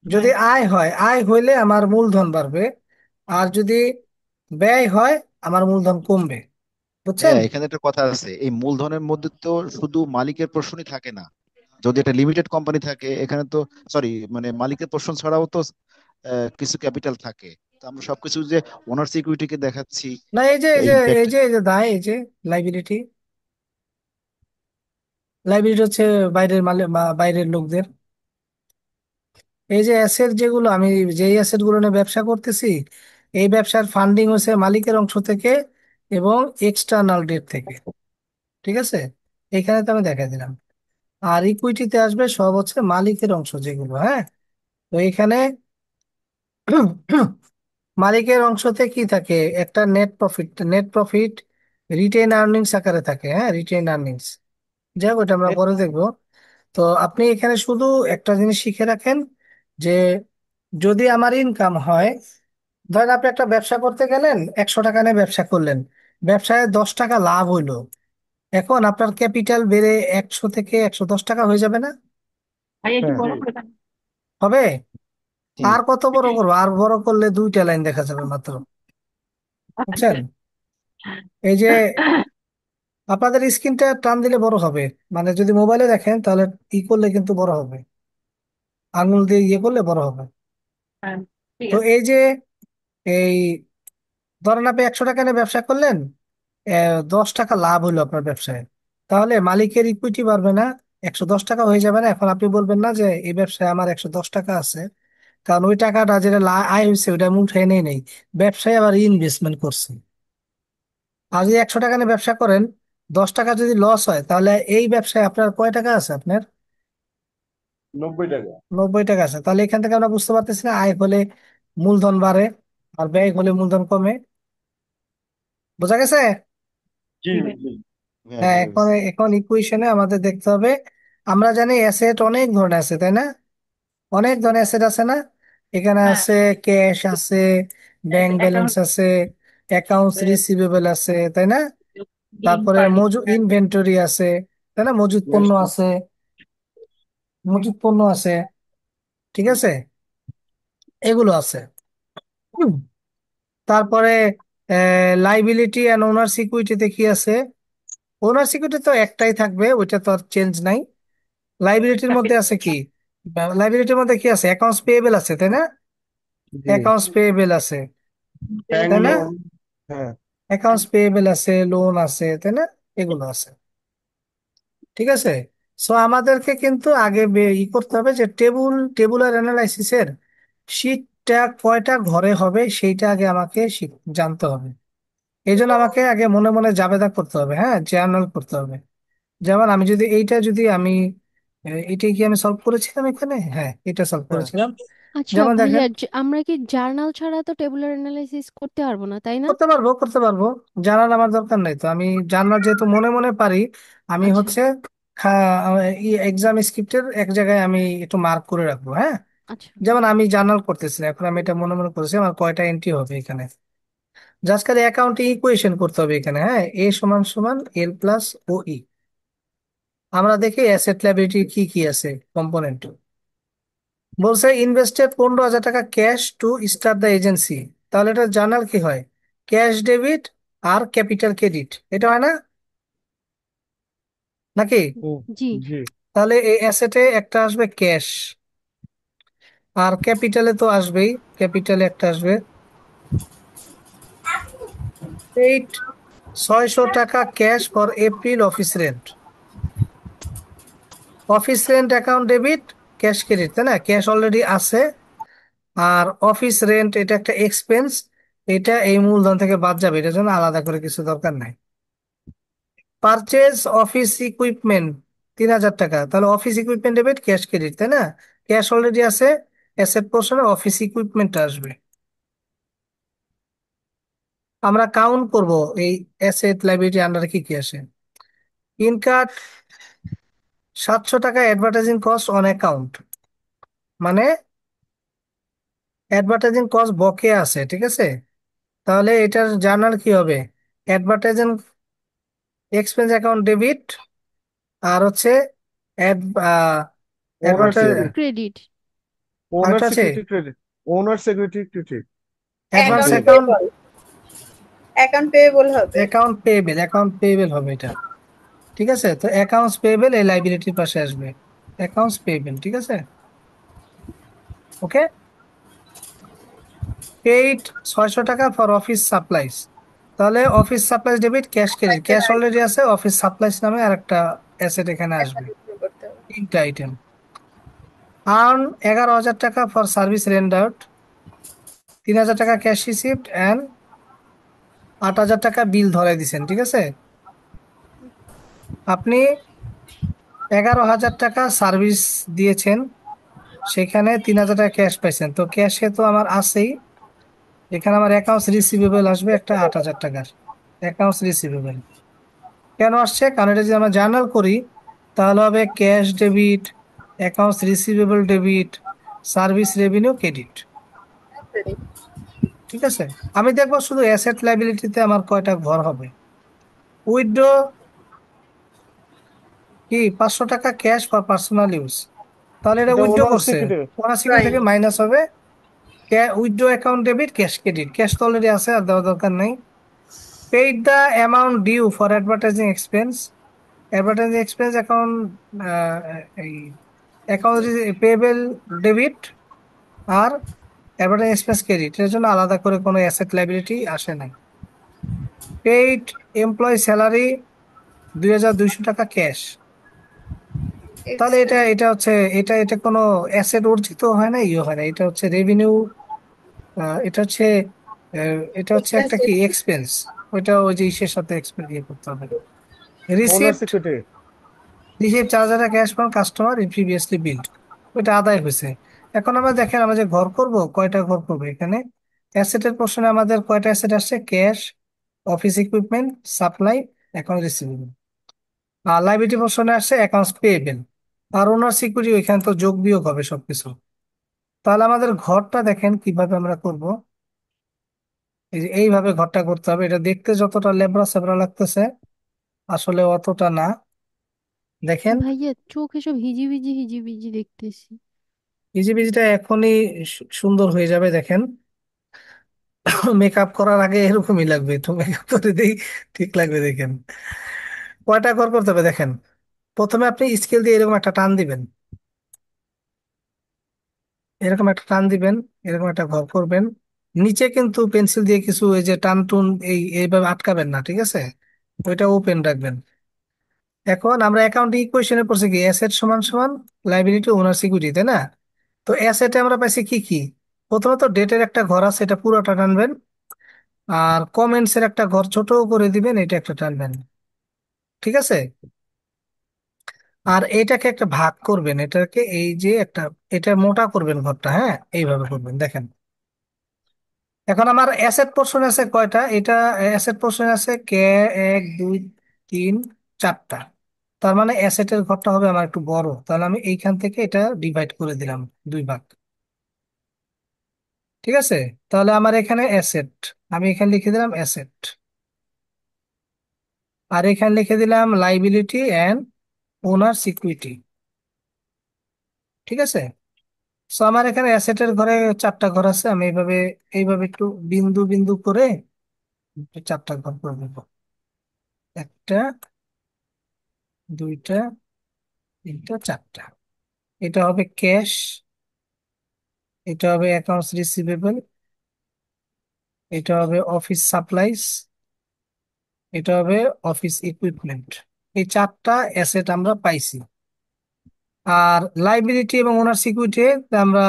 যদি হ্যাঁ। আয় হয়, আয় হইলে আমার মূলধন বাড়বে, আর যদি ব্যয় হয় আমার মূলধন কমবে। বুঝছেন? ভাইয়া এখানে একটা কথা আছে, এই মূলধনের মধ্যে তো শুধু মালিকের প্রশ্নই থাকে না। যদি এটা লিমিটেড কোম্পানি থাকে এখানে তো, সরি, মানে মালিকের প্রশ্ন ছাড়াও তো কিছু ক্যাপিটাল থাকে। তো আমরা সবকিছু যে ওনার সিকিউরিটিকে দেখাচ্ছি, না, এই যে এই যে এই ইম্প্যাক্ট। যে এই যে দায়, এই যে লাইবিলিটি। লাইবিলিটি হচ্ছে বাইরের বাইরের লোকদের। এই যে অ্যাসেট যেগুলো, আমি যেই অ্যাসেট গুলো নিয়ে ব্যবসা করতেছি, এই ব্যবসার ফান্ডিং হচ্ছে মালিকের অংশ থেকে এবং এক্সটার্নাল ডেট থেকে। ঠিক আছে, এখানে তো আমি দেখাই দিলাম। আর ইকুইটিতে আসবে সব হচ্ছে মালিকের অংশ যেগুলো, হ্যাঁ। তো এখানে মালিকের অংশতে কি থাকে? একটা net profit, net profit retain earnings আকারে থাকে, হ্যাঁ, রিটেইন আর্নিংস। যাই হোক, ওটা আমরা পরে দেখবো। তো আপনি এখানে শুধু একটা জিনিস শিখে রাখেন, যে যদি আমার ইনকাম হয়, ধরেন আপনি একটা ব্যবসা করতে গেলেন, 100 টাকা নিয়ে ব্যবসা করলেন, ব্যবসায় 10 টাকা লাভ হইলো। এখন আপনার ক্যাপিটাল বেড়ে 100 থেকে 110 টাকা হয়ে যাবে না? ভাই একটু হ্যাঁ। বড় করে দেন। হবে। জি। আর কত বড় করবো? আর বড় করলে 2টা লাইন দেখা যাবে মাত্র। বুঝছেন? এই যে আপনাদের স্ক্রিনটা টান দিলে বড় হবে, মানে যদি মোবাইলে দেখেন তাহলে ই করলে কিন্তু বড় হবে, আঙুল দিয়ে ইয়ে করলে বড় হবে। হ্যাঁ, ঠিক তো আছে। এই যে এই ধরেন আপনি 100 টাকা নিয়ে ব্যবসা করলেন, 10 টাকা লাভ হলো আপনার ব্যবসায়, তাহলে মালিকের ইকুইটি বাড়বে না? 110 টাকা হয়ে যাবে না? এখন আপনি বলবেন না যে এই ব্যবসায় আমার 110 টাকা আছে, কারণ ওই টাকাটা যেটা আয় হয়েছে ওইটা আমি উঠে নেই নেই, ব্যবসায় আবার ইনভেস্টমেন্ট করছি। আর যদি 100 টাকা নিয়ে ব্যবসা করেন, 10 টাকা যদি লস হয়, তাহলে এই ব্যবসায় আপনার কয় টাকা আছে? আপনার 90 টাকা। 90 টাকা আছে। তাহলে এখান থেকে আমরা বুঝতে পারতেছি না, আয় হলে মূলধন বাড়ে আর ব্যয় হলে মূলধন কমে। বোঝা গেছে? জি জি ভাই। জি। হ্যাঁ, হ্যাঁ, বুঝা এখন গেছে। এখন ইকুয়েশনে আমাদের দেখতে হবে। আমরা জানি অ্যাসেট অনেক ধরনের আছে, তাই না? অনেক ধরনের অ্যাসেট আছে না? এখানে হ্যাঁ, আছে ক্যাশ আছে, ব্যাংক ব্যালেন্স অ্যাকাউন্ট, আছে, অ্যাকাউন্টস রিসিভেবল আছে, তাই না? গ্রিন তারপরে কার্ড। মজুদ ইনভেন্টরি আছে, তাই না? মজুদ পণ্য নেক্সট। আছে, মজুদ পণ্য আছে, ঠিক আছে, এগুলো আছে। হুম। তারপরে লাইবিলিটি অ্যান্ড ওনার সিকিউরিটিতে কি আছে? ওনার সিকিউরিটি তো একটাই থাকবে, ওইটা তো আর চেঞ্জ নাই। লাইবিলিটির মধ্যে আছে কি? লাইবিলিটির মধ্যে কি আছে? অ্যাকাউন্টস পেয়েবল আছে, তাই না? জি। অ্যাকাউন্টস পেয়েবল আছে, ব্যাংক তাই না? লোন। হ্যাঁ। অ্যাকাউন্টস পেয়েবল আছে, লোন আছে, তাই না? এগুলো আছে, ঠিক আছে। সো আমাদেরকে কিন্তু আগে ই করতে হবে যে টেবুলার অ্যানালাইসিসের শীটটা কয়টা ঘরে হবে সেইটা আগে আমাকে জানতে হবে। এই জন্য আমাকে আগে মনে মনে জাবেদা করতে হবে, হ্যাঁ, জার্নাল করতে হবে। যেমন আমি যদি এইটা যদি আমি এইটাই কি আমি সলভ করেছিলাম এখানে? হ্যাঁ, এটা সলভ হ্যাঁ। করেছিলাম। আচ্ছা যেমন দেখেন, ভাইয়া, আমরা কি জার্নাল ছাড়া তো টেবুলার অ্যানালাইসিস করতে পারবো না, তাই না? করতে পারবো। জানার আমার দরকার নাই তো, আমি জানার যেহেতু মনে মনে পারি, আমি আচ্ছা হচ্ছে এক্সাম স্ক্রিপ্টের এক জায়গায় আমি একটু মার্ক করে রাখবো, হ্যাঁ। আচ্ছা। যেমন আমি জার্নাল করতেছি না, এখন আমি এটা মনে মনে করছি আমার কয়টা এন্ট্রি হবে এখানে। জাস্ট খালি অ্যাকাউন্টে ইকুয়েশন করতে হবে এখানে, হ্যাঁ, এ সমান সমান এল প্লাস ও ই। আমরা দেখি অ্যাসেট লাইবিলিটি কি কি আছে কম্পোনেন্ট। বলছে ইনভেস্টেড 15,000 টাকা cash to start the agency. তাহলে এটা জার্নাল কি হয়? ক্যাশ ডেবিট আর ক্যাপিটাল ক্রেডিট, এটা হয় না নাকি? হুম। জি। জি। তাহলে এই অ্যাসেটে একটা আসবে ক্যাশ, আর ক্যাপিটালে তো আসবেই, ক্যাপিটালে একটা আসবে 600 টাকা cash for April office rent. Office rent account debit, cash credit, তাই না? ক্যাশ অলরেডি আছে, আর অফিস রেন্ট এটা একটা এক্সপেন্স, এটা এই মূলধন থেকে বাদ যাবে, এটার জন্য আলাদা করে কিছু দরকার নাই। পারচেজ অফিস ইকুইপমেন্ট 3,000 টাকা, তাহলে office equipment debit, cash credit, তাই না? ক্যাশ অলরেডি আছে, অ্যাসেট পোর্শনে অফিস ইকুইপমেন্ট আসবে। আমরা কাউন্ট করব এই অ্যাসেট লাইবিলিটি আন্ডারে কি কি আসে। ইনকাট 700 টাকা অ্যাডভার্টাইজিং কস্ট অন অ্যাকাউন্ট, মানে অ্যাডভার্টাইজিং কস্ট বকেয়া আছে, ঠিক আছে। তাহলে এটার জার্নাল কি হবে? অ্যাডভার্টাইজিং এক্সপেন্স অ্যাকাউন্ট ডেবিট, আর হচ্ছে ওনার অ্যাডভার্টাইজ, অ্যাকাউন্ট সিকিউরিটি। ক্রেডিট। ওনার আরেকটা আছে সিকিউরিটি ক্রেডিট। ওনার security credit. Advance payable. Account, account payable হবে। অ্যাকাউন্ট পেয়েবেল হবে এটা, ঠিক আছে। তো অ্যাকাউন্টস পেয়েবেল এই লাইবিলিটির পাশে আসবে, অ্যাকাউন্টস পেয়েবেল, ঠিক আছে। ওকে। পেইড 600 টাকা ফর অফিস সাপ্লাইজ, তাহলে office supplies debit, cash credit, cash already আছে, অফিস সাপ্লাইজ নামে আরেকটা অ্যাসেট এখানে একটা আসবে, বিক্রি করতে হবে। তিনটা আইটেম। আর্ন 11,000 টাকা ফর সার্ভিস রেন্ডার্ড, 3,000 টাকা ক্যাশ রিসিভড অ্যান্ড 8,000 টাকা বিল ধরাই দিছেন, ঠিক আছে। আপনি 11,000 টাকা সার্ভিস দিয়েছেন, সেখানে 3,000 টাকা ক্যাশ পাইছেন, তো ক্যাশে তো আমার আছেই। এখানে আমার অ্যাকাউন্টস রিসিভেবল আসবে একটা 8,000 টাকার, অ্যাকাউন্টস রিসিভেবল। কেন আসছে? কারণ এটা যদি আমরা জার্নাল করি, তাহলে হবে cash debit, accounts receivable debit, service revenue credit. ঠিক আছে, আমি দেখবো শুধু অ্যাসেট লাইবিলিটিতে আমার কয়টা ঘর হবে। উইথড্র কি 500 টাকা ক্যাশ ফর পার্সোনাল ইউজ, তাহলে এটা এটা উইথড্র ওনার করছে, সিকিউরিটি। Owner security right. থেকে মাইনাস হবে। Withdraw account debit, cash credit, cash তো অলরেডি আছে, আর দেওয়ার দরকার নেই। Paid the amount due for advertising expense, advertising expense account, এই অ্যাকাউন্ট পেয়েবল ডেবিট, আর অ্যাডভার্টাইজিং এক্সপেন্স ক্রেডিট, এর জন্য আলাদা করে কোনো অ্যাসেট লাইবিলিটি আসে নাই। পেইড এমপ্লয় স্যালারি 2200 টাকা ক্যাশ, তাহলে এটা এক্সপেন্স। এটা হচ্ছে এটা এটা কোনো অ্যাসেট অর্জিত হয় না, ইয়ে হয় না, এটা হচ্ছে রেভিনিউ, এটা হচ্ছে এটা হচ্ছে এক্সপেন্স। একটা কি এক্সপেন্স, ওইটা ওই যে ইসের সাথে এক্সপেন্স ইয়ে করতে হবে। Owner receipt, security. Receipt 4000 cash from customer previously billed, ওইটা আদায় হয়েছে। এখন আমরা দেখেন আমরা যে ঘর করব, কয়টা ঘর করবো এখানে। অ্যাসেটের পোর্শনে আমাদের কয়টা অ্যাসেট আসছে, cash, office equipment, supply, account receivable. আর লাইবিলিটি পোর্শনে আসছে অ্যাকাউন্টস পেয়েবেল, আর ওনার সিকিউরিটি, ওইখানে তো যোগ বিয়োগ হবে সবকিছু। তাহলে আমাদের ঘরটা দেখেন কিভাবে আমরা করব। এই যে এইভাবে ঘরটা করতে হবে, এটা দেখতে যতটা লেবরা সেবরা লাগতেছে আসলে অতটা না। দেখেন ভাইয়া চোখে সব হিজিবিজি হিজিবিজি দেখতেছি। ইজিবিজিটা এখনই সুন্দর হয়ে যাবে, দেখেন। মেকআপ করার আগে এরকমই লাগবে, তো মেকআপ করে দিই ঠিক লাগবে, দেখেন। কয়টা ঘর করতে হবে দেখেন। প্রথমে আপনি স্কেল দিয়ে এরকম একটা টান দিবেন, এরকম একটা টান দিবেন, এরকম একটা ঘর করবেন। নিচে কিন্তু পেন্সিল দিয়ে কিছু এই যে টান টুন এইভাবে আটকাবেন না, ঠিক আছে, ওইটা ওপেন রাখবেন। এখন আমরা অ্যাকাউন্টিং ইকুয়েশনে পড়ছি কি, অ্যাসেট সমান সমান লাইবিলিটি ওনার সিকিউরিটি, তাই না? তো অ্যাসেটে আমরা পাইছি কি কি, প্রথমত ডেটের একটা ঘর আছে, এটা পুরোটা টানবেন। আর কমেন্টস এর একটা ঘর ছোট করে দিবেন, এটা একটা টানবেন, ঠিক আছে। আর এটাকে একটা ভাগ করবেন, এটাকে এই যে একটা, এটা মোটা করবেন ঘরটা, হ্যাঁ এইভাবে করবেন, দেখেন। এখন আমার অ্যাসেট পোর্শন আছে কয়টা, এটা অ্যাসেট পোর্শন আছে কে, 1 2 3 4টা। তার মানে অ্যাসেটের ঘরটা হবে আমার একটু বড়, তাহলে আমি এইখান থেকে এটা ডিভাইড করে দিলাম 2 ভাগ, ঠিক আছে। তাহলে আমার এখানে অ্যাসেট, আমি এখানে লিখে দিলাম অ্যাসেট, আর এখানে লিখে দিলাম লাইবিলিটি অ্যান্ড ওনার সিকিউরিটি, ঠিক আছে। সো আমার এখানে অ্যাসেটের ঘরে 4টা ঘর আছে, আমি এইভাবে এইভাবে একটু বিন্দু বিন্দু করে 4টা ঘর করে দেবো। একটা, দুইটা, তিনটা, 4টা। এটা হবে ক্যাশ, এটা হবে অ্যাকাউন্টস রিসিভেবল, এটা হবে অফিস সাপ্লাইস, এটা হবে অফিস ইকুইপমেন্ট। এই 4টা অ্যাসেট আমরা পাইছি। আর লাইবিলিটি এবং ওনার সিকিউরিটি আমরা,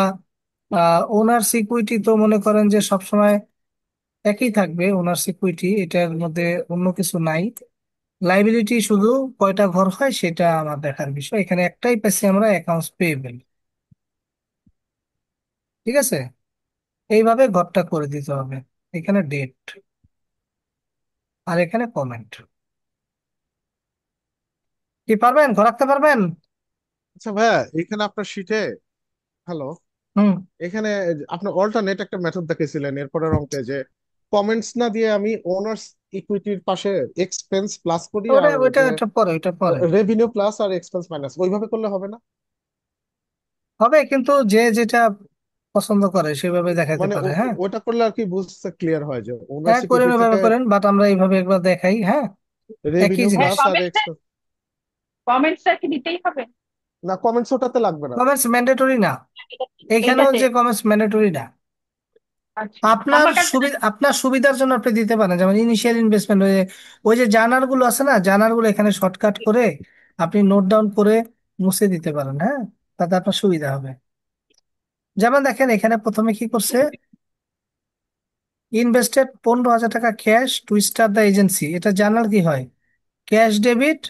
ওনার সিকিউরিটি তো মনে করেন যে সবসময় একই থাকবে, ওনার সিকিউরিটি এটার মধ্যে অন্য কিছু নাই। লাইবিলিটি শুধু কয়টা ঘর হয় সেটা আমার দেখার বিষয়, এখানে একটাই পাইছি আমরা, অ্যাকাউন্টস পেয়েবল, ঠিক আছে। এইভাবে ঘরটা করে দিতে হবে, এখানে ডেট, আর এখানে কমেন্ট। কি পারবেন, ঘর রাখতে পারবেন? আচ্ছা ভাইয়া, এখানে আপনার শিটে, হ্যালো, হুম। এখানে আপনি অল্টারনেট একটা মেথড দেখেছিলেন এরপরের অঙ্কে, যে কমেন্টস না দিয়ে আমি ওনার্স ইকুইটির পাশে এক্সপেন্স প্লাস করি, ওটা আর ওইটা যে এটা পরে, ওইটা পরে রেভিনিউ প্লাস আর এক্সপেন্স মাইনাস, ওইভাবে করলে হবে না? হবে, কিন্তু যে যেটা পছন্দ করে সেভাবে দেখাতে মানে পারে, হ্যাঁ। ওটা করলে আর কি বুঝতে ক্লিয়ার হয় যে ওনার হ্যাঁ করেন, সিকিউরিটি ওইভাবে থেকে করেন, বাট আমরা এইভাবে একবার দেখাই, হ্যাঁ। একই রেভিনিউ হ্যাঁ, জিনিস। প্লাস আর কমেন্টস, এক্সপেন্স। কমেন্টসটা কি দিতেই হবে? না, কমেন্টস ওটাতে লাগবে না। কমেন্টস ম্যান্ডেটরি না, এইখানেও এইটাতে? যে কমেন্টস ম্যান্ডেটরি না। আচ্ছা, আপনার আমার কাছে সুবিধা, আপনার সুবিধার জন্য আপনি দিতে পারেন, যেমন ইনিশিয়াল ইনভেস্টমেন্ট, ওই যে জার্নাল গুলো আছে না, জার্নাল গুলো এখানে শর্টকাট করে আপনি নোট ডাউন করে মুছে দিতে পারেন, হ্যাঁ, তাতে আপনার সুবিধা হবে। যেমন দেখেন এখানে প্রথমে কি করছে, ইনভেস্টেড 15,000 টাকা cash to start the agency, এটা জার্নাল কি হয়, ক্যাশ ডেবিট,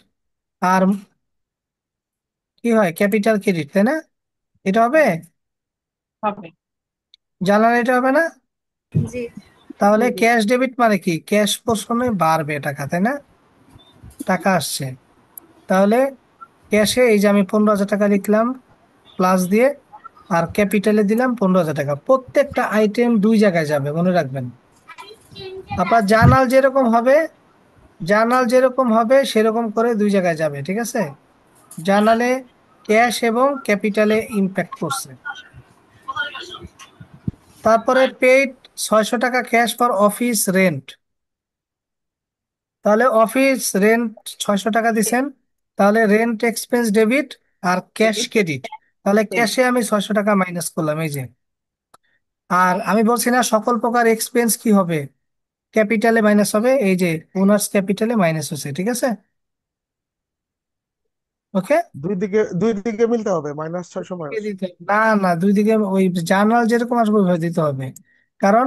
আর কি হয়, ক্যাপিটাল ক্রেডিট, তাই না? এটা হবে হবে। জার্নাল, এটা হবে না? জি। তাহলে জি। ক্যাশ ডেবিট মানে কি, ক্যাশ পোর্শনে বাড়বে টাকা, তাই না? টাকা আসছে, তাহলে ক্যাশে এই যে আমি 15,000 টাকা লিখলাম প্লাস দিয়ে, আর ক্যাপিটালে দিলাম 15,000 টাকা। প্রত্যেকটা আইটেম দুই জায়গায় যাবে, মনে রাখবেন। আপনার জার্নাল যেরকম হবে সেরকম করে দুই জায়গায় যাবে, ঠিক আছে। জার্নালে ক্যাশ এবং ক্যাপিটালে ইম্প্যাক্ট করছে। তারপরে পেইড 600 টাকা ক্যাশ ফর অফিস রেন্ট। তাহলে অফিস রেন্ট 600 টাকা দিছেন, তাহলে রেন্ট এক্সপেন্স ডেবিট আর ক্যাশ ক্রেডিট। তাহলে ক্যাশে আমি 600 টাকা মাইনাস করলাম, এই যে। আর আমি বলছি না সকল প্রকার এক্সপেন্স কি হবে, ক্যাপিটালে মাইনাস হবে, এই যে ওনার্স ক্যাপিটালে মাইনাস হচ্ছে, ঠিক আছে। ওকে। দুই দিকে মিলতে হবে, -600 না, না, দুই দিকে ওই জার্নাল যেরকম আসবে ওইভাবে দিতে হবে। কারণ